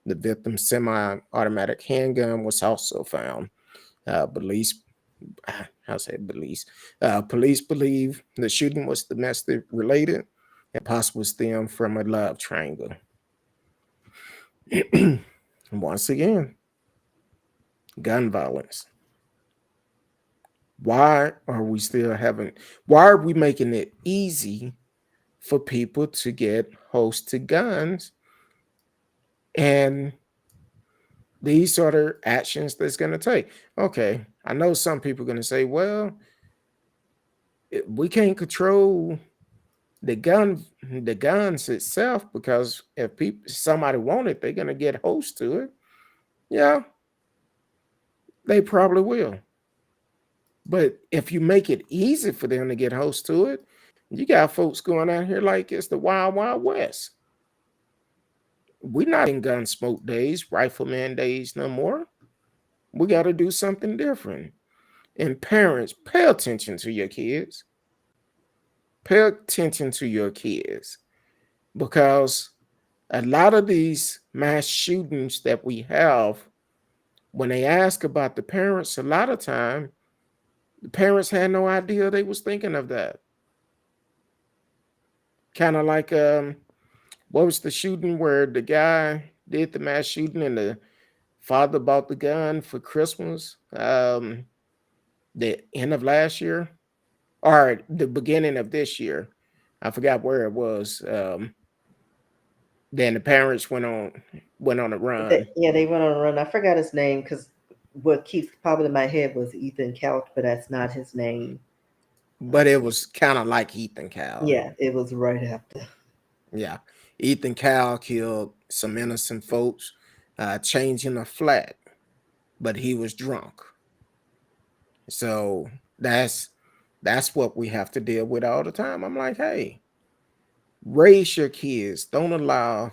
The victim's semi-automatic handgun was also found. Police believe the shooting was domestic related and possibly stemmed from a love triangle. Once again, gun violence. Why are we making it easy for people to get host to guns? And these are the actions that's going to take. Okay, I know some people are going to say, well, we can't control the guns itself, because if somebody want it, they're going to get host to it. Yeah, they probably will. But if you make it easy for them to get host to it, you got folks going out here like it's the Wild Wild West. We're not in gun smoke days, rifleman days no more. We got to do something different. And parents, pay attention to your kids. Pay attention to your kids, because a lot of these mass shootings that we have, when they ask about the parents, a lot of time the parents had no idea they was thinking of that. Kind of like what was the shooting where the guy did the mass shooting and the father bought the gun for Christmas, the end of last year or the beginning of this year. I forgot where it was. Then the parents went on a run. Yeah, they went on a run. I forgot his name because what keeps popping in my head was Ethan Couch, but that's not his name. But it was kind of like Ethan Cal. Yeah, it was right after. Yeah. Ethan Cal killed some innocent folks, changing a flat, but he was drunk. So that's what we have to deal with all the time. I'm like, hey, raise your kids. Don't allow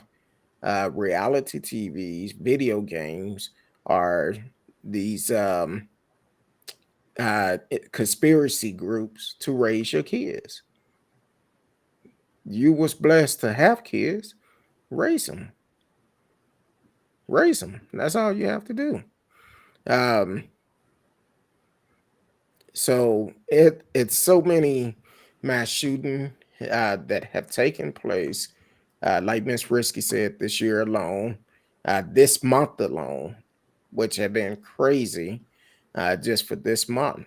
reality TVs, video games, or these conspiracy groups to raise your kids. You was blessed to have kids. Raise them. Raise them. That's all you have to do. So it's so many mass shooting that have taken place. Like Miss Risky said, this year alone, this month alone, which have been crazy just for this month.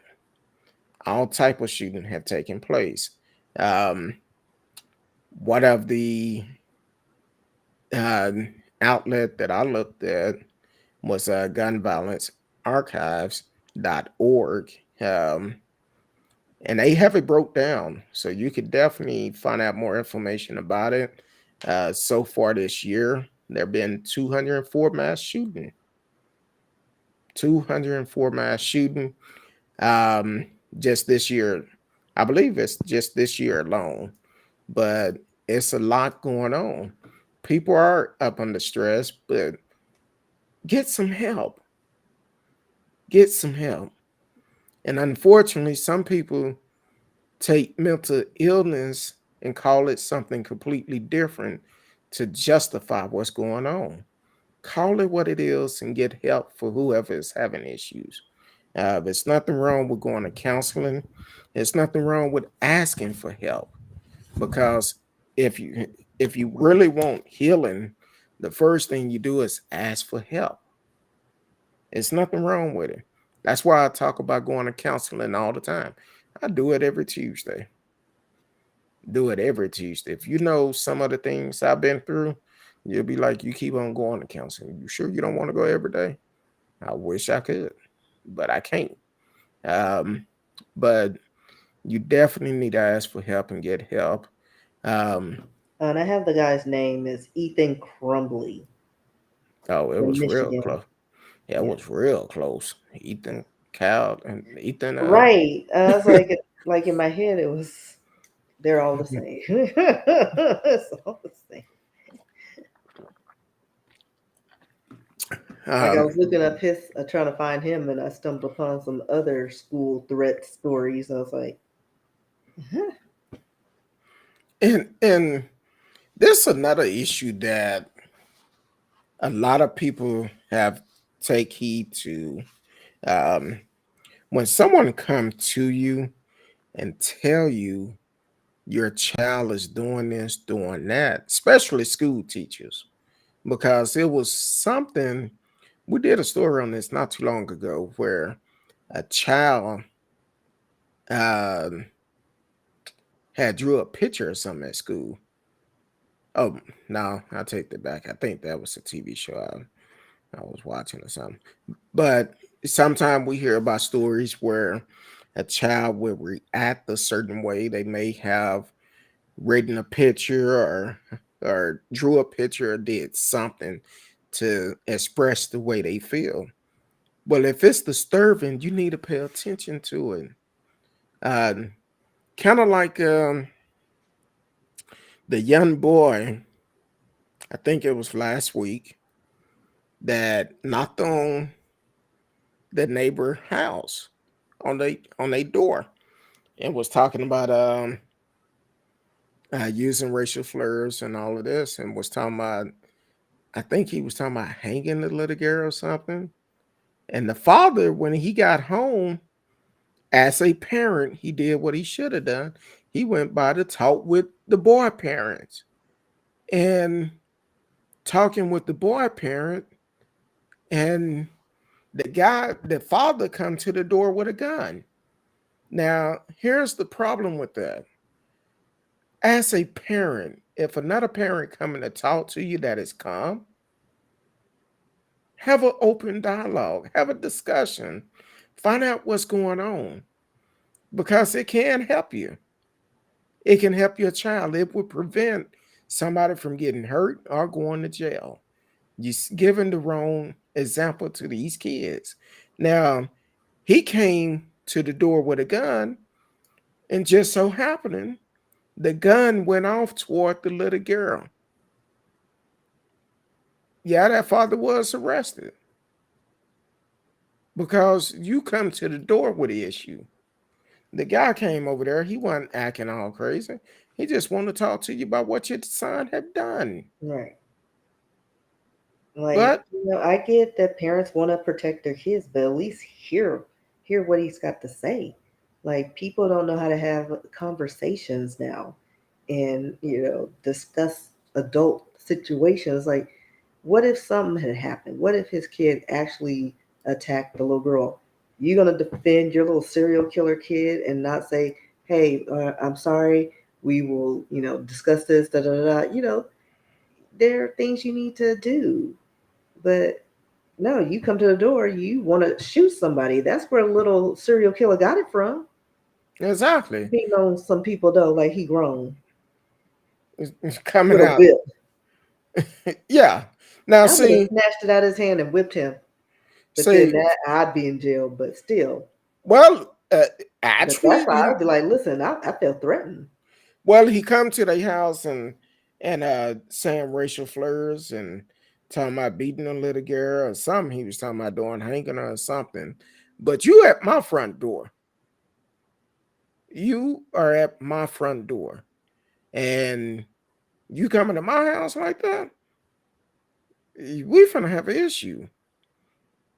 All type of shooting have taken place. Um, one of the uh, outlet that I looked at was gun violence archives.org. And they have it broke down. So you could definitely find out more information about it. So far this year, there have been 204 mass shooting. 204 mass shooting just this year. I believe it's just this year alone, but it's a lot going on. People are up under stress, but get some help. Get some help. And unfortunately, some people take mental illness and call it something completely different to justify what's going on. Call it what it is and get help for whoever is having issues. There's nothing wrong with going to counseling. There's nothing wrong with asking for help, because if you really want healing, the first thing you do is ask for help. There's nothing wrong with it. That's why I talk about going to counseling all the time. I do it every Tuesday. Do it every Tuesday. If you know some of the things I've been through, you'll be like, you keep on going to counseling. You sure you don't want to go every day? I wish I could, but I can't. But you definitely need to ask for help and get help. And I have the guy's name is Ethan Crumbly Oh, it from was real Michigan. close. Yeah, it Yeah. was real close. Ethan, Cal, and Ethan. Right. I was like in my head, it was they're all the same. It's all the same. Like I was looking up his, trying to find him, and I stumbled upon some other school threat stories. I was like, and this is another issue that a lot of people have take heed to. When someone come to you and tell you your child is doing this, doing that, especially school teachers, because it was something we did a story on this not too long ago where a child um, had drew a picture of something at school. Oh no, I take that back. I think that was a TV show I was watching or something. But sometimes we hear about stories where a child will react a certain way. They may have written a picture or drew a picture or did something to express the way they feel. Well, if it's disturbing, you need to pay attention to it. Kind of like the young boy, I think it was last week, that knocked on the neighbor house on their door and was talking about using racial slurs and all of this, and was talking about, I think he was talking about hanging the little girl or something. And the father, when he got home, as a parent, he did what he should have done. He went by to talk with the boy parents. And talking with the boy parent, and the father come to the door with a gun. Now, here's the problem with that. As a parent, if another parent coming to talk to you that is calm, have an open dialogue, have a discussion, find out what's going on, because it can help you. It can help your child. It would prevent somebody from getting hurt or going to jail. You're giving the wrong example to these kids. Now, he came to the door with a gun, and just so happening, the gun went off toward the little girl. Yeah, that father was arrested because you come to the door with the issue. The guy came over there. He wasn't acting all crazy. He just wanted to talk to you about what your son had done. right. Like, But I get that parents want to protect their kids, but at least hear what he's got to say. Like, people don't know how to have conversations now and, discuss adult situations. Like, what if something had happened? What if his kid actually attacked the little girl? You gonna defend your little serial killer kid and not say, "Hey, I'm sorry. We will, discuss this." Da da da. There are things you need to do, but no, you come to the door, you want to shoot somebody. That's where a little serial killer got it from. Exactly. He knows some people though, like he grown It's coming with a out. whip. Yeah. Now I would have see, snatched it out of his hand and whipped him. But then see, that I'd be in jail. But still, well, but that's actually, why I'd be like, listen, I felt threatened. well, he come to their house and saying racial slurs and talking about beating a little girl or something. He was talking about doing hanging her or something. But you at my front door. You are at my front door, and you coming to my house like that? We finna have an issue.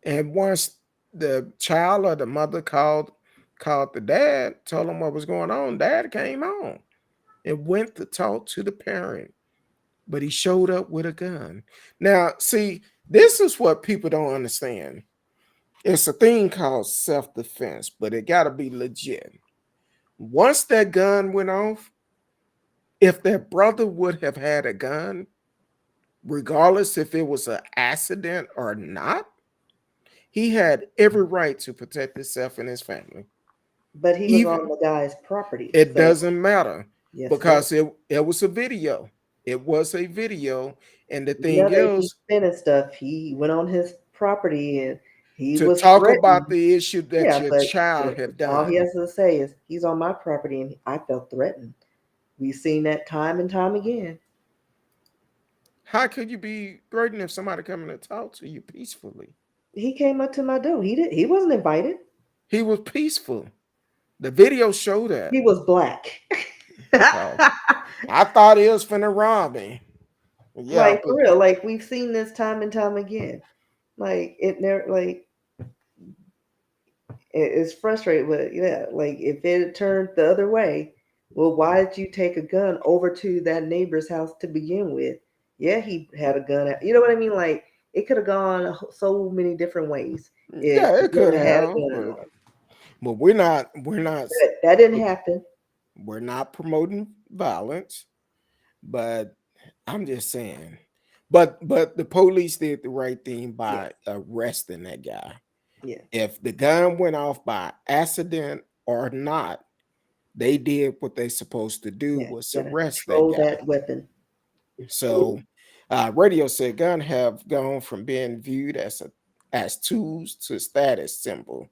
And once the child or the mother called the dad, told him what was going on, dad came home and went to talk to the parent, but he showed up with a gun. Now, see, this is what people don't understand. It's a thing called self-defense, but it got to be legit. Once that gun went off, if that brother would have had a gun, regardless if it was an accident or not, he had every right to protect himself and his family. But he was on Even the guy's property. it So doesn't matter yes, sir. because it was a video. It was a video, and the Yeah, thing they be is, spinning stuff. He went on his property and he to was talk about threatened. the issue that Yeah, your but child have all he done. has to say is he's on my property and I felt threatened. We've seen that time and time again. How could you be threatened if somebody coming to talk to you peacefully? He came up to my door. He wasn't invited. He was peaceful. The video showed that. He was black. Oh, I thought he was finna rob me. Yeah, Like for but real. Like we've seen this time and time again. Like it never like it's frustrating, but yeah, like if it had turned the other way, well, why did you take a gun over to that neighbor's house to begin with? Yeah, he had a gun. You know what I mean? Like it could have gone so many different ways if yeah, he it could didn't have had a have, gun on. but we're not But that didn't happen. we're not promoting violence. But I'm just saying. But the police did the right thing Yes, by arresting that guy. yes, If the gun went off by accident or not, they did what they supposed to do yeah. was Gotta arrest that control guy. that weapon. So radio said gun have gone from being viewed as tools to status symbol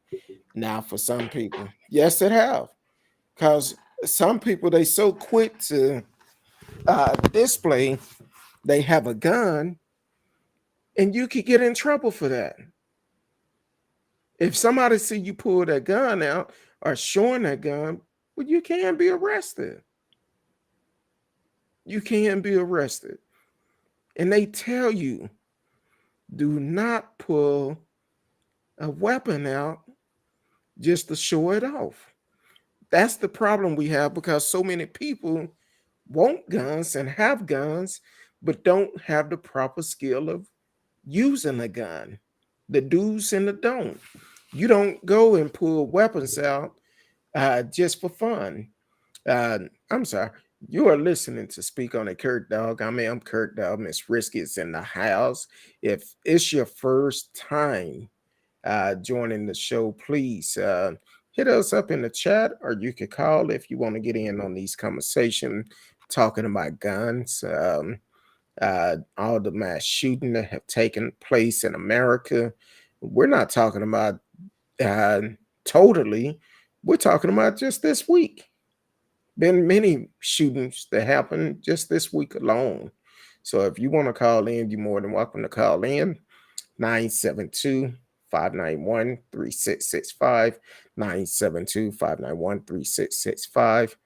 now for some people. Yes, it have. Because some people they so quick to display they have a gun, and you could get in trouble for that. If somebody see you pull that gun out or showing that gun, well, you can be arrested. You can be arrested. And they tell you, do not pull a weapon out just to show it off. That's the problem we have because so many people want guns and have guns, but don't have the proper skill of using a gun. The do's and the don't. You don't go and pull weapons out just for fun. I'm sorry. You are listening to Speak on It, Kurt Dog. I'm Kurt Dog. Miss Risky is in the house. If it's your first time joining the show, please hit us up in the chat, or you can call if you want to get in on these conversations talking about guns. All the mass shooting that have taken place in America. We're not talking about uh, totally. We're talking about just this week. Been many shootings that happened just this week alone. So if you want to call in, you're more than welcome to call in. 972 591 3665. 972 591 3665.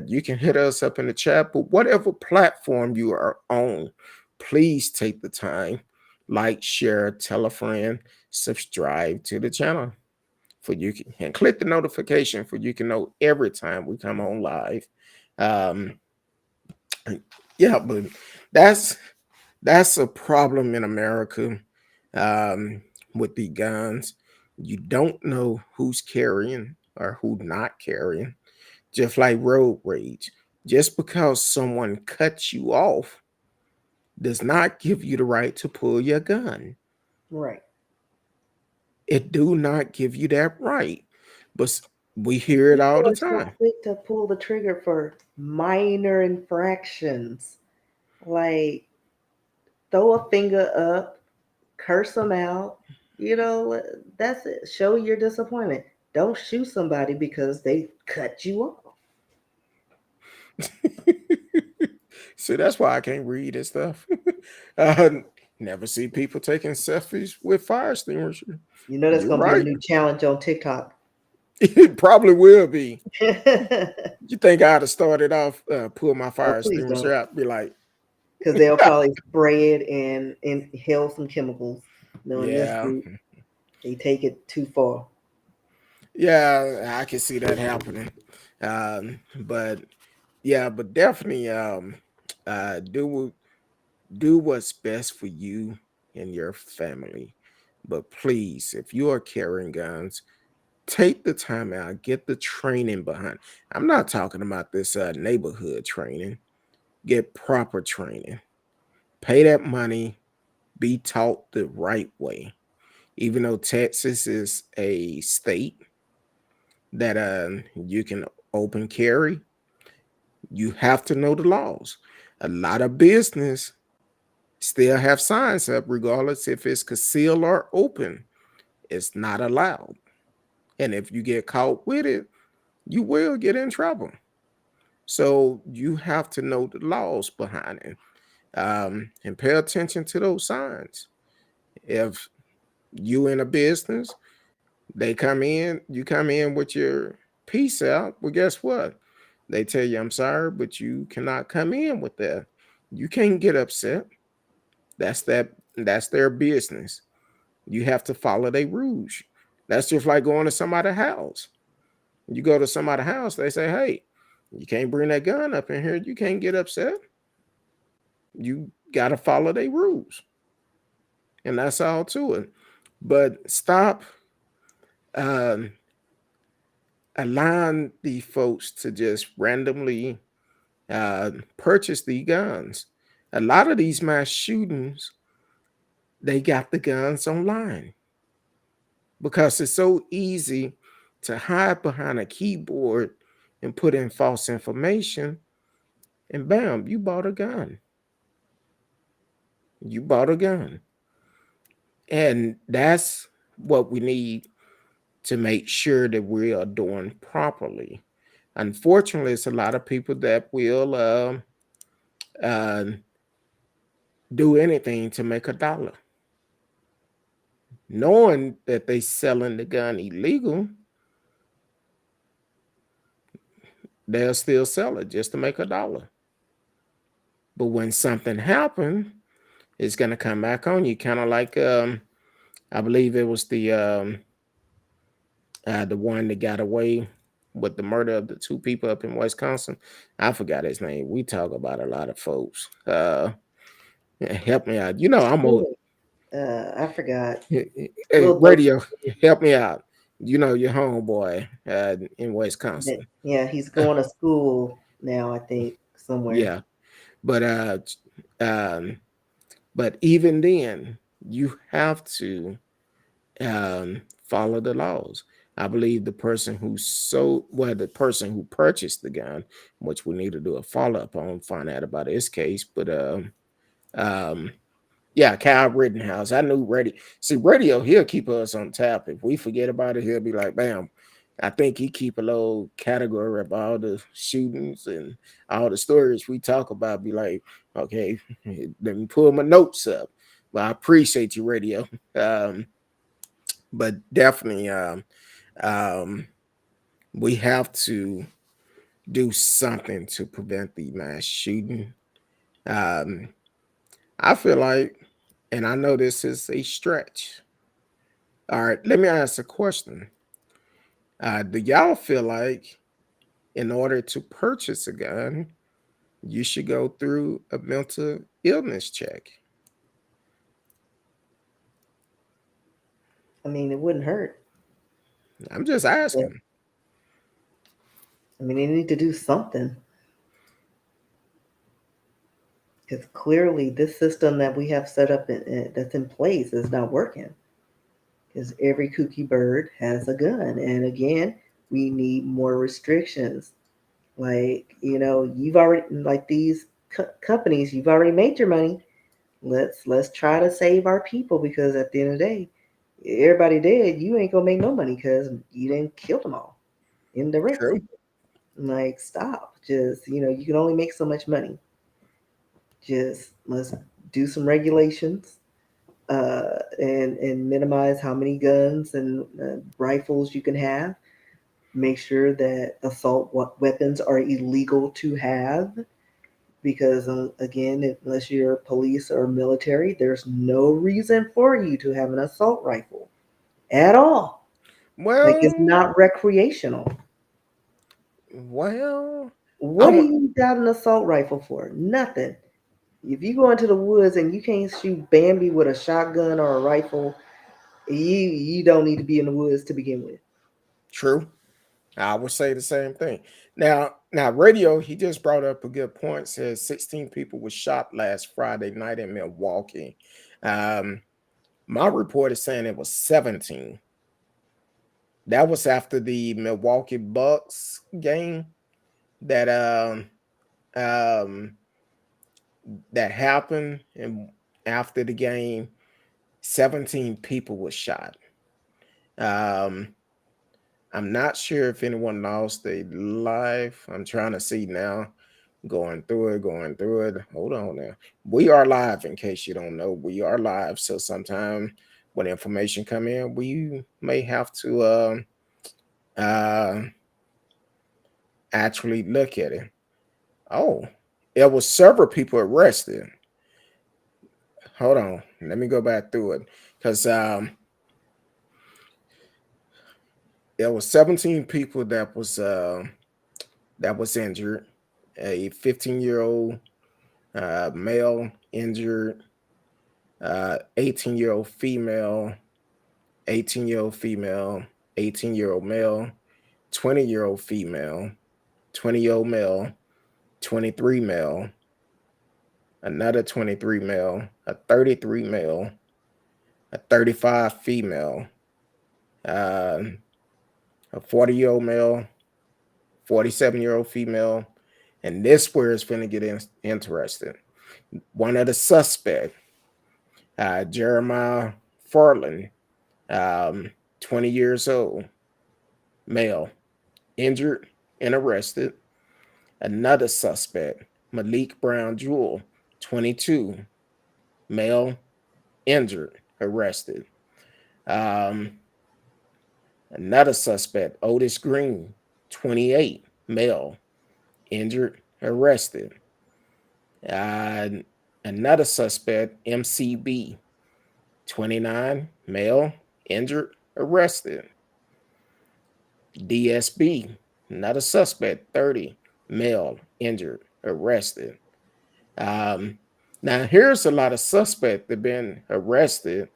You can hit us up in the chat, but whatever platform you are on, please take the time, like, share, tell a friend, subscribe to the channel for you can, and click the notification for you can know every time we come on live. Yeah, but that's That's a problem in America, um, with the guns. You don't know who's carrying or who not carrying. Just like road rage. Just because someone cuts you off does not give you the right to pull your gun. Right. It do not give you that right. But we hear it all People the are so time. quick to pull the trigger for minor infractions. Like throw a finger up, curse them out. You know, that's it. Show your disappointment. Don't shoot somebody because they cut you off. See, that's why I can't read and stuff. I never see people taking selfies with fire extinguisher. You know that's You're gonna be a right. new challenge on TikTok. It probably will be. Oh, You think I'd have started off, pull my fire please extinguisher don't. out, be like, Because they'll probably spray it and inhale some chemicals. Knowing this yeah, group, they take it too far. yeah, I can see that happening. But yeah, but definitely, do what's best for you and your family. But please, if you are carrying guns, take the time out, get the training behind. I'm not talking about this neighborhood training. Get proper training. Pay that money. Be taught the right way. Even though Texas is a state that you can open carry, you have to know the laws. A lot of business still have signs up, regardless if it's concealed or open. It's not allowed. And if you get caught with it, you will get in trouble. So you have to know the laws behind it, and pay attention to those signs. If you in a business, they come in, you come in with your piece out. Well, guess what? They tell you, I'm sorry, but you cannot come in with that. You can't get upset. That's their business. You have to follow their rules. That's just like going to somebody's house. You go to somebody's house, they say, hey, you can't bring that gun up in here. You can't get upset. You gotta follow their rules. And that's all to it. But stop um allowing the folks to just randomly purchase the guns. A lot of these mass shootings, they got the guns online because it's so easy to hide behind a keyboard and put in false information, and bam, you bought a gun. You bought a gun. And that's what we need to make sure that we are doing properly. Unfortunately, it's a lot of people that will uh, do anything to make a dollar, knowing that they selling the gun illegal. They'll still sell it just to make a dollar. But when something happens, it's gonna come back on you, kind of like I believe it was the one that got away with the murder of the two people up in Wisconsin. I forgot his name. We talk about a lot of folks. Help me out. You know, I'm old. I forgot. Hey, We'll go. radio, help me out. You know, your homeboy in Wisconsin. Yeah, he's going to school now. I think somewhere. Yeah, but um, but even then, you have to follow the laws. I believe the person who purchased the gun, which we need to do a follow up on, find out about his case. But um, yeah, Kyle Rittenhouse. I knew radio, he'll keep us on tap. If we forget about it, he'll be like, bam. I think he keep a little category of all the shootings and all the stories we talk about. Be like, okay, let me pull my notes up. Well, I appreciate you, radio. But definitely, um, we have to do something to prevent the mass shooting. Um, I feel like, and I know this is a stretch. All right, let me ask a question. Do y'all feel like in order to purchase a gun, you should go through a mental illness check? I mean, it wouldn't hurt. I'm just But, asking. I mean, they need to do something because clearly this system that we have set up that's in place is not working. Because every kooky bird has a gun, and again, we need more restrictions. Like, you've already, like, these companies, you've already made your money. Let's try to save our people, because at the end of the day, everybody dead, you ain't gonna make no money because you didn't kill them all indirectly. True. Like, stop. Just, you can only make so much money. Just let's do some regulations, and minimize how many guns and rifles you can have. Make sure that assault weapons are illegal to have, because again, unless you're police or military, there's no reason for you to have an assault rifle at all. Like, it's Well, not recreational. well, What do I'm you got an assault rifle for? Nothing. If you go into the woods and you can't shoot Bambi with a shotgun or a rifle, you don't need to be in the woods to begin with. true. I would say the same thing. Now, radio. He just brought up a good point. Says 16 people were shot last Friday night in Milwaukee. Um, my report is saying it was 17. That was after the Milwaukee Bucks game that um that happened, and after the game, 17 people were shot. Um, I'm not sure if anyone lost their life. I'm trying to see now. Going through it. Hold on now. We are live, in case you don't know. We are live. So sometime when information come in, we may have to uh actually look at it. Oh, there was several people arrested. Hold on. Let me go back through it. Because there was 17 people that was injured. A 15-year-old male injured, 18-year-old female, 18-year-old female, 18-year-old male, 20-year-old female, 20-year-old male, 23 male, another 23 male, a 33 male, a 35 female, uh, a 40-year-old male, 47-year-old female, and this where it's going to get interesting. One of the suspects, Jeremiah Farland, 20 years old, male, injured and arrested. Another suspect, Malik Brown Jewell, 22, male, injured, arrested. Um, Another suspect, Otis Green, 28, male, injured, arrested. Uh, Another suspect, MCB, 29, male, injured, arrested. DSB, another suspect, 30, male, injured, arrested. Um, Now, here's a lot of suspects that have been arrested.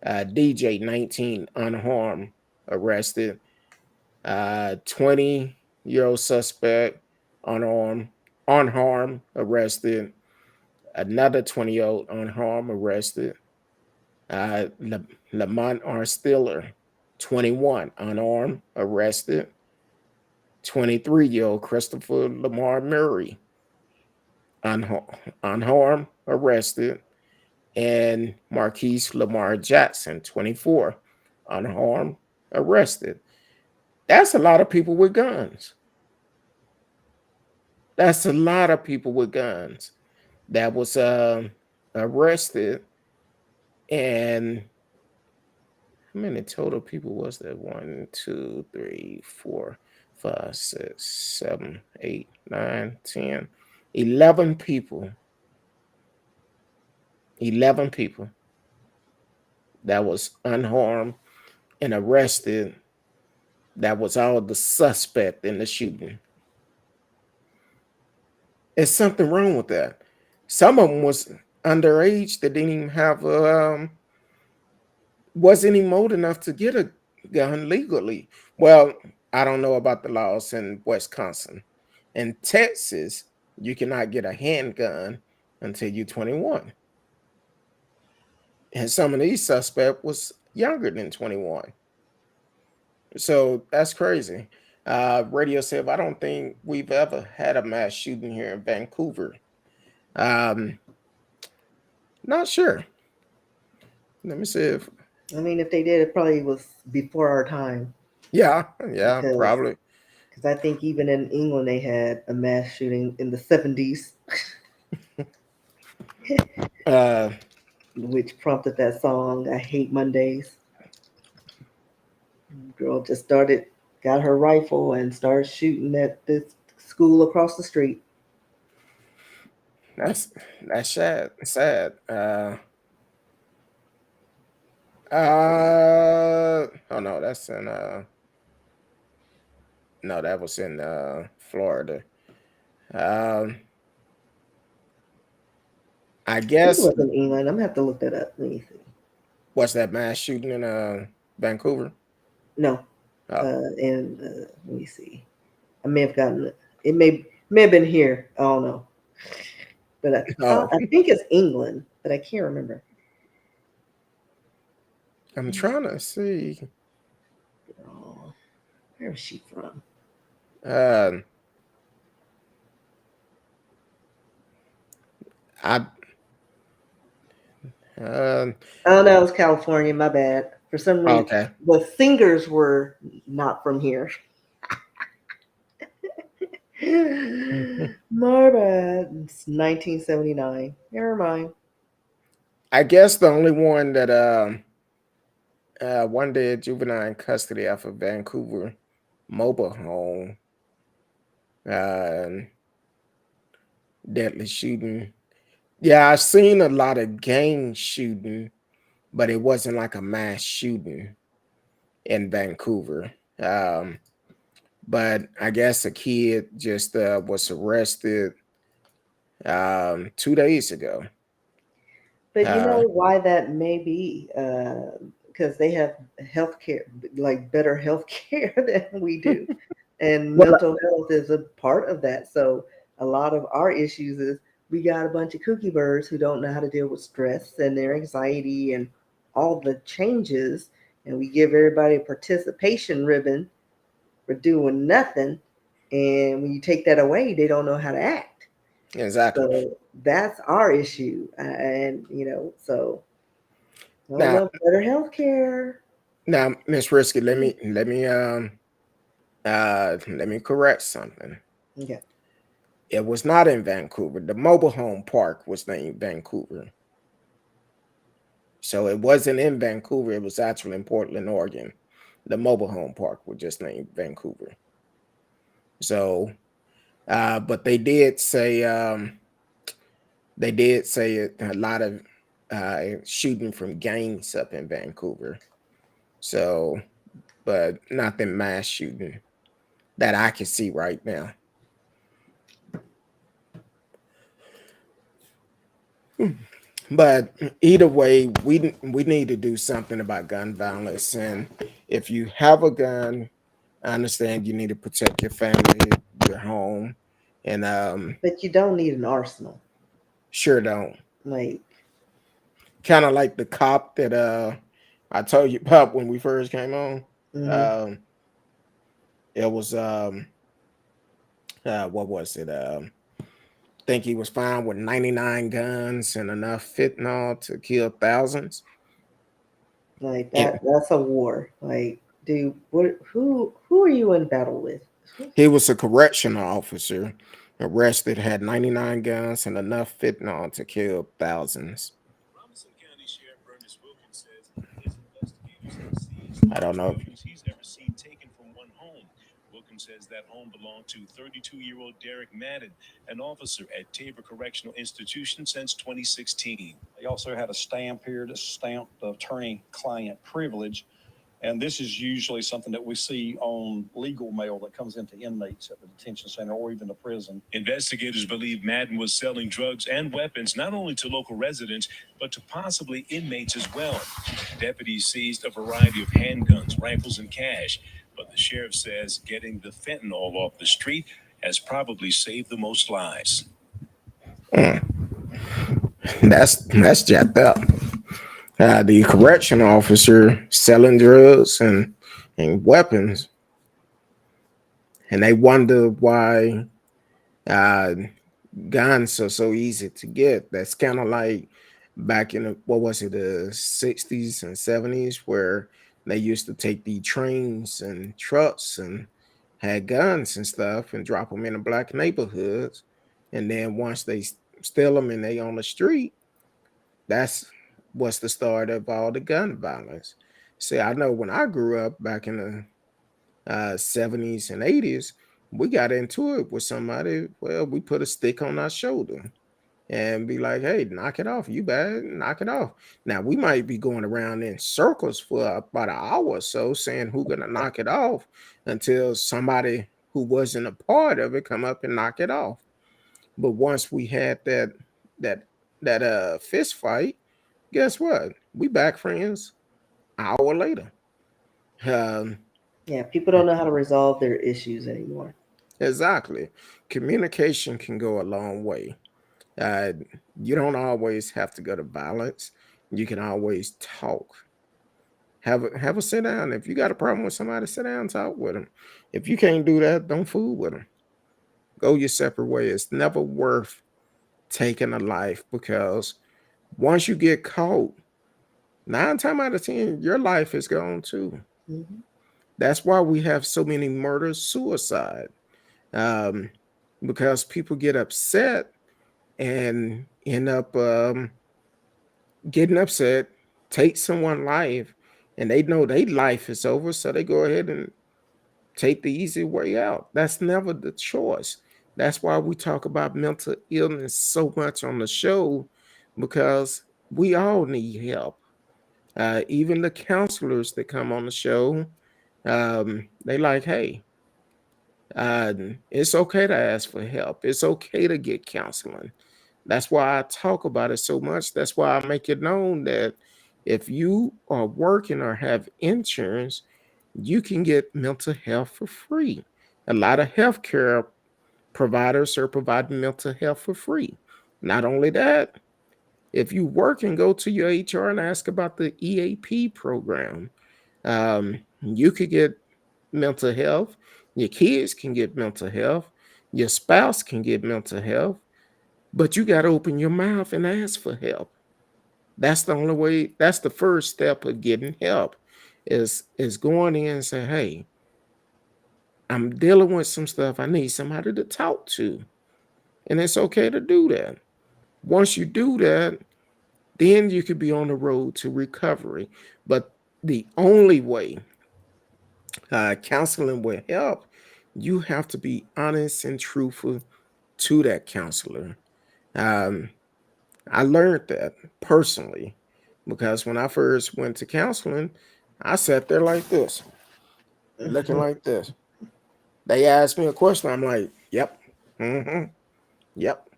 DJ, 19, unharmed, arrested. 20-year-old suspect, unarmed, unharmed, arrested. Another 20-year-old unharmed, arrested. Lamont R. Stiller, 21, unarmed, arrested. 23-year-old Christopher Lamar Murray, unharmed, arrested. And Marquise Lamar Jackson, 24, unharmed, arrested. That's a lot of people with guns. That's a lot of people with guns that was arrested. And how many total people was there? 1, 2, 3, 4, 5, 6, 7, 8, 9, 10, 11 people. 11 people that was unharmed and arrested. That was all the suspect in the shooting. There's something wrong with that. Some of them was underage that didn't even have wasn't even old enough to get a gun legally. Well, I don't know about the laws in Wisconsin. In Texas, you cannot get a handgun until you're 21. And some of these suspects was younger than 21. So that's crazy. Radio said, I don't think we've ever had a mass shooting here in Vancouver. Um, Not sure. Let me see if, I mean, if they did, it probably was before our time yeah, because probably. I think even in England they had a mass shooting in the 70s, Uh, which prompted that song "I Hate Mondays." Girl just got her rifle and started shooting at this school across the street. that's sad. Sad. Oh no, that's in no, that was in Florida. Um, I I think it guess was in England. I'm gonna have to look that up. Let me see. what's that mass shooting in Vancouver? No, Oh, and let me see. I may have gotten it. It may have been here. I don't know, but no, I think it's England, but I can't remember. I'm trying to see. Oh, where is she from? Um, I um, Oh no, it was California. My bad. For some reason, okay. the singers were not from here. My bad. It's 1979. Never mind. I guess the only one that one day juvenile in custody off of Vancouver mobile home uh, deadly shooting. Yeah, I've seen a lot of gang shooting, but it wasn't like a mass shooting in Vancouver. But I guess a kid just was arrested 2 days ago. But you know Uh, why that may be? Because they have healthcare, like better healthcare than we do, and well, mental health is a part of that. So a lot of our issues is we got a bunch of kooky birds who don't know how to deal with stress and their anxiety and all the changes, and we give everybody a participation ribbon for doing nothing, and when you take that away, they don't know how to act. exactly. So that's our issue, and so I don't Now, know, better health care. now, Miss Risky, let me correct something. Okay. It was not in Vancouver. The mobile home park was named Vancouver. So it wasn't in Vancouver. It was actually in Portland, Oregon. The mobile home park was just named Vancouver. So, but they did say a lot of shooting from gangs up in Vancouver. So, but nothing mass shooting that I can see right now. But either way, we need to do something about gun violence. And if you have a gun, I understand you need to protect your family, your home, and But you don't need an arsenal. sure don't. Like, Kind of like the cop that I told you about when we first came on. hmm Um, it was what was it? Think he was found with 99 guns and enough fentanyl to kill thousands. like And that's a war. Like, dude, who are you in battle with? he was a correctional officer arrested, had 99 guns and enough fentanyl to kill thousands. Robinson County Sheriff Ernest Wilkins says his investigators have seized I don't most know. weapons he's ever seen taken from one home. Wilkins says that home belonged to 32-year-old Derek Madden, an officer at Tabor Correctional Institution since 2016. They also had a stamp here that stamped the attorney-client privilege. And this is usually something that we see on legal mail that comes into inmates at the detention center or even the prison. Investigators believe Madden was selling drugs and weapons not only to local residents, but to possibly inmates as well. Deputies seized a variety of handguns, rifles, and cash, but the sheriff says getting the fentanyl off the street has probably saved the most lives. That's jacked up. The correction officer selling drugs and weapons, and they wonder why guns are so easy to get. That's kind of like back in what was it, the 60s and 70s, where they used to take the trains and trucks and had guns and stuff and drop them in the black neighborhoods, and then once they steal them and they on the street, that's what's the start of all the gun violence. See, I know when I grew up back in the 70s and 80s, we got into it with somebody. Well, we put a stick on our shoulder and be like, hey, knock it off. You bad, knock it off. Now, we might be going around in circles for about an hour or so saying who's going to knock it off until somebody who wasn't a part of it come up and knock it off. But once we had that fist fight, guess what? We back friends an hour later. Um, Yeah, people don't know how to resolve their issues anymore. exactly. Communication can go a long way. Uh, you don't always have to go to violence. You can always talk. Have a sit down. If you got a problem with somebody, sit down and talk with them. If you can't do that, don't fool with them. Go your separate way. It's never worth taking a life, because once you get caught, 9 times out of 10, your life is gone too. Mhm. That's why we have so many murders, suicide, um, because people get upset and end up getting upset, take someone's life, and they know their life is over, so they go ahead and take the easy way out. That's never the choice. That's why we talk about mental illness so much on the show, because we all need help. Even the counselors that come on the show, they like, hey, it's okay to ask for help. It's okay to get counseling. That's why I talk about it so much. That's why I make it known that if you are working or have insurance, you can get mental health for free. A lot of healthcare providers are providing mental health for free. Not only that, if you work and go to your HR and ask about the EAP program, you could get mental health. Your kids can get mental health. Your spouse can get mental health. But you got to open your mouth and ask for help. That's the only way. That's the first step of getting help. Is going in and say, hey, I'm dealing with some stuff. I need somebody to talk to. And it's okay to do that. Once you do that, then you could be on the road to recovery. But the only way counseling will help, you have to be honest and truthful to that counselor. Um, I learned that personally, because when I first went to counseling, I sat there like this, looking like this. They asked me a question. I'm like, yep, yep,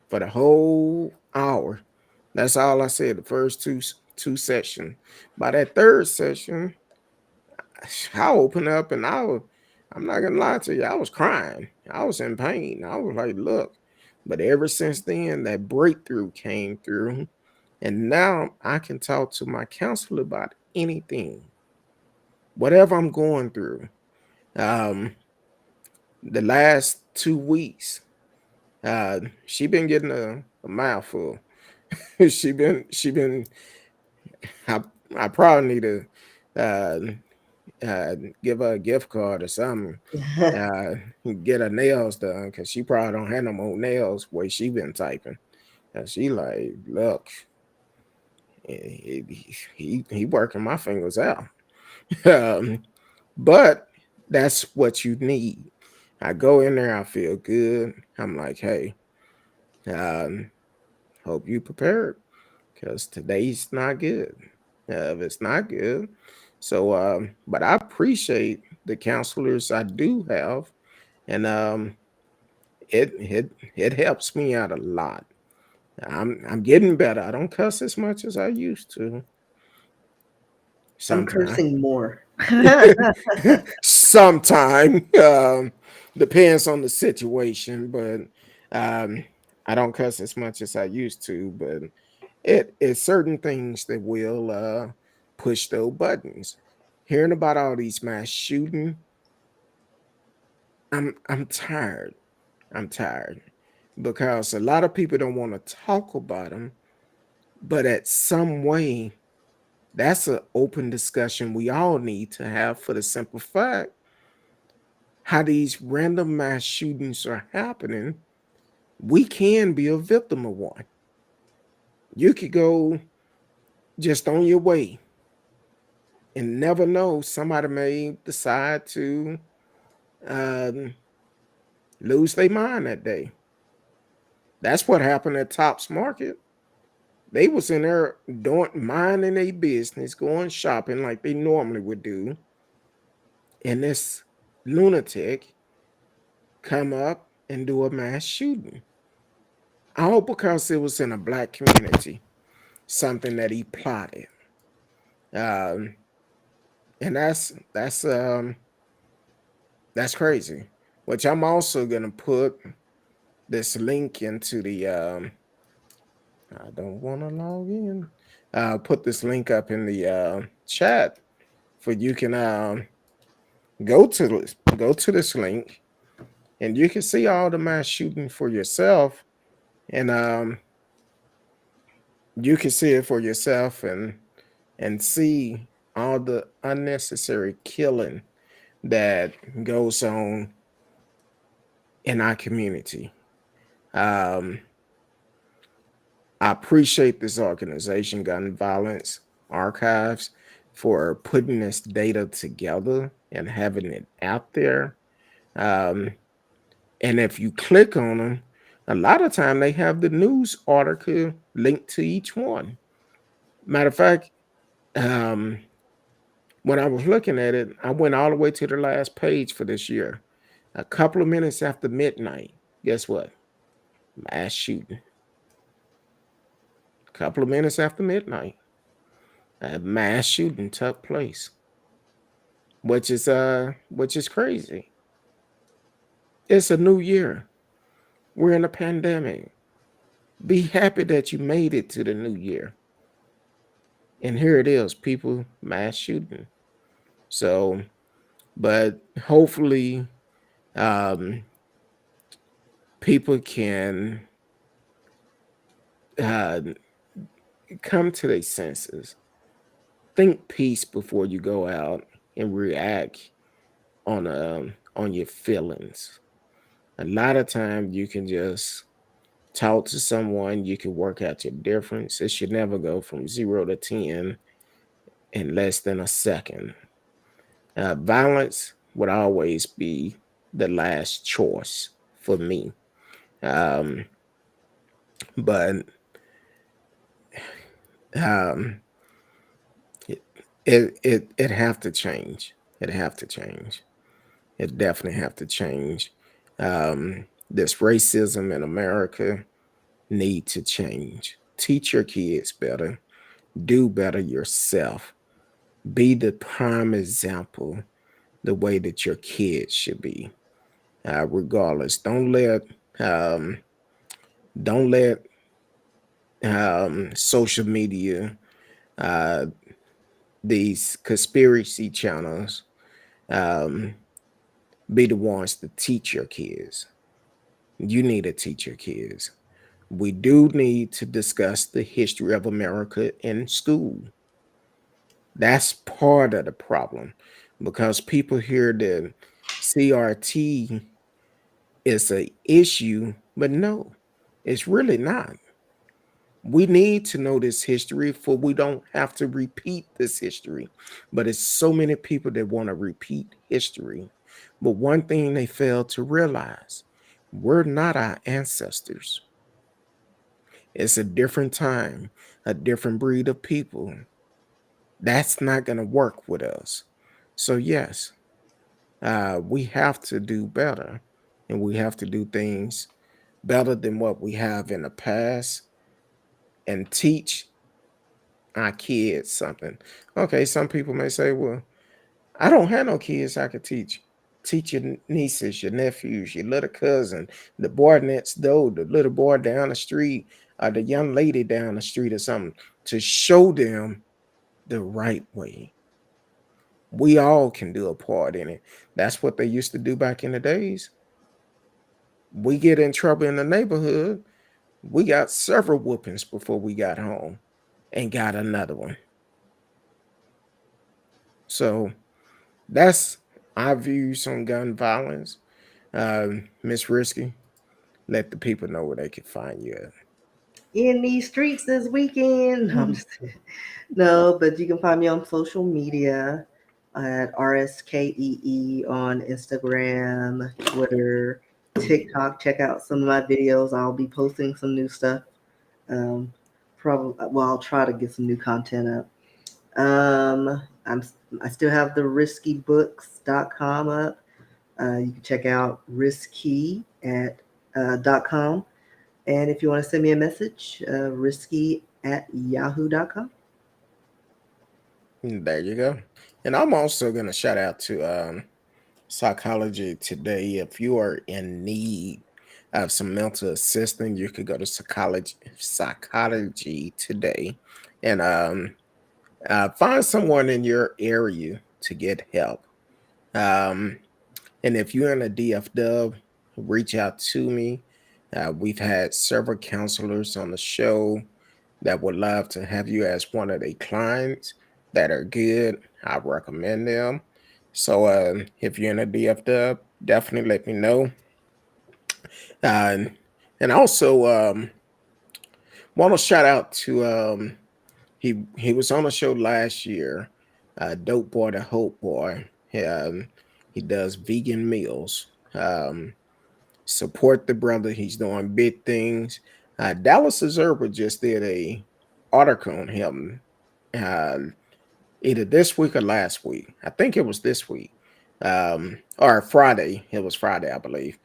for the whole hour. That's all I said. The first two sessions. By that third session, I opened up and I'm not gonna lie to you, I was crying. I was in pain. I was like, look. But ever since then, that breakthrough came through. And now I can talk to my counselor about anything, whatever I'm going through. Um, the last 2 weeks, she been getting a mouthful. she been I, I probably need to uh, give her a gift card or something. Uh, get her nails done, because she probably don't have no more nails where she been typing. And she like, look, he working my fingers out. um, but that's what you need. I go in there, I feel good. I'm like, hey, um, hope you prepared, because today's not good. If it's not good, So, but I appreciate the counselors I do have, and it helps me out a lot. I'm getting better. I don't cuss as much as I used to. I'm Sometimes, cursing more. sometime depends on the situation, but um, I don't cuss as much as I used to. But it's certain things that will push those buttons. Hearing about all these mass shooting, I'm tired. I'm tired because a lot of people don't want to talk about them, but at some way, that's an open discussion we all need to have for the simple fact how these random mass shootings are happening. We can be a victim of one. You could go just on your way and never know, somebody may decide to um, lose their mind that day. That's what happened at Tops Market. They was in there doing minding their business, going shopping like they normally would do, and this lunatic come up and do a mass shooting. All because it was in a black community, something that he plotted. Um, and that's crazy. Which I'm also gonna put this link into the I don't want to log in. Put this link up in the chat for you can go to this link and you can see all the mass shooting for yourself, and you can see it for yourself and see all the unnecessary killing that goes on in our community. Um, I appreciate this organization, Gun Violence Archives, for putting this data together and having it out there. Um, and if you click on them, a lot of time they have the news article linked to each one. Matter of fact, um, when I was looking at it, I went all the way to the last page for this year. A couple of minutes after midnight, guess what? Mass shooting. A couple of minutes after midnight, a mass shooting took place, which is crazy. It's a new year. We're in a pandemic. Be happy that you made it to the new year. And here it is, people mass shooting. So, but hopefully, um, people can uh, come to their senses. Think peace before you go out and react on your feelings. A lot of times you can just talk to someone, you can work out your difference. It should never go from 0 to 10 in less than a second. Violence would always be the last choice for me. Um, but um, it have to change. It have to change. It definitely have to change. This racism in America need to change. Teach your kids better. Do better yourself. Be the prime example the way that your kids should be. Regardless, um, don't let social media, uh, these conspiracy channels, um, be the ones to teach your kids. You need to teach your kids. We do need to discuss the history of America in school. That's part of the problem because people hear that CRT is a issue, but no, it's really not. We need to know this history for we don't have to repeat this history. But it's so many people that want to repeat history. But one thing they fail to realize, we're not our ancestors. It's a different time, a different breed of people. That's not going to work with us. So, yes, we have to do better, and we have to do things better than what we have in the past and teach our kids something. Okay, some people may say, well, I don't have no kids I could teach. Teach your nieces, your nephews, your little cousin, the boy next door, the little boy down the street, or the young lady down the street or something, to show them the right way. We all can do a part in it. That's what they used to do back in the days. We get in trouble in the neighborhood. We got several whoopings before we got home and got another one. So that's our views on gun violence. Miss Risky, let the people know where they can find you at. In these streets this weekend. No, I'm just kidding. No, but you can find me on social media at RSKEE on Instagram, Twitter, TikTok. Check out some of my videos. I'll be posting some new stuff. Probably, well, I'll try to get some new content up. I still have the riskybooks.com up. You can check out risky at .com. And if you want to send me a message, risky at yahoo.com. There you go. And I'm also going to shout out to Psychology Today. If you are in need of some mental assistance, you could go to Psychology Today and find someone in your area to get help. And if you're in a DFW, reach out to me. We've had several counselors on the show that would love to have you as one of their clients that are good. I recommend them. So if you're in a DFW, definitely let me know. And also want to shout out to he was on the show last year, Dope Boy the Hope Boy. He does vegan meals. Support the brother. He's doing big things. Dallas Observer just did a article on him either this week or last week. I think it was this week. Or Friday. It was Friday, I believe.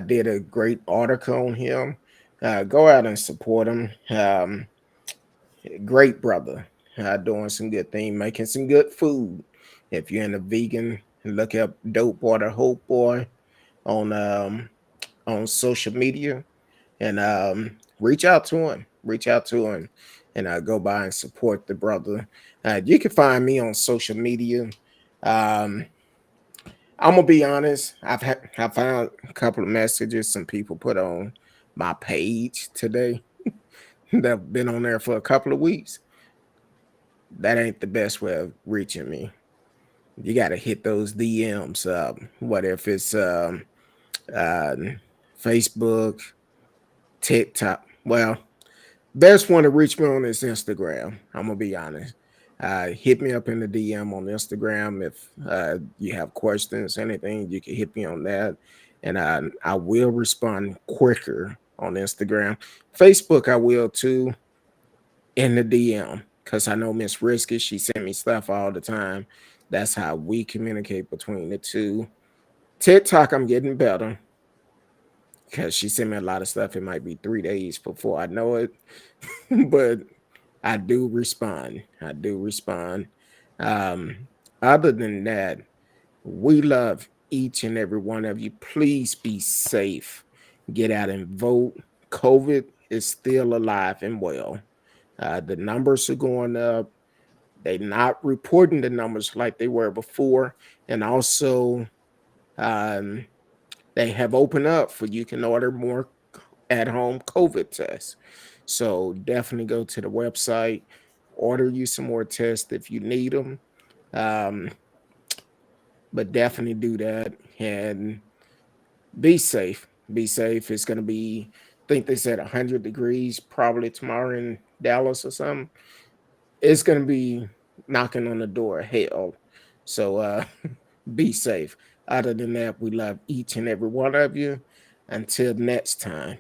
Did a great article on him. Go out and support him. Great brother. Doing some good thing, making some good food. If you're in a vegan, look up Dope Boy the Hope Boy on social media and reach out to him. And go by and support the brother. You can find me on social media. I'm gonna be honest. I found a couple of messages some people put on my page today that've been on there for a couple of weeks. That ain't the best way of reaching me. You got to hit those DMs up. What if it's Facebook, TikTok? Well, best one to reach me on is Instagram. I'm gonna be honest. Hit me up in the DM on Instagram if you have questions, anything. You can hit me on that, and I will respond quicker on Instagram. Facebook, I will too in the DM because I know Miss Risky. She sent me stuff all the time. That's how we communicate between the two. TikTok, I'm getting better because she sent me a lot of stuff. It might be 3 days before I know it, but I do respond. Other than that, we love each and every one of you. Please be safe. Get out and vote. COVID is still alive and well. The numbers are going up. They're not reporting the numbers like they were before. And also, they have opened up for you can order more at-home COVID tests. So definitely go to the website, order you some more tests if you need them. But definitely do that and be safe. Be safe. It's going to be, I think they said 100 degrees probably tomorrow in Dallas or something. It's going to be knocking on the door of hell. So be safe. Other than that, we love each and every one of you. Until next time.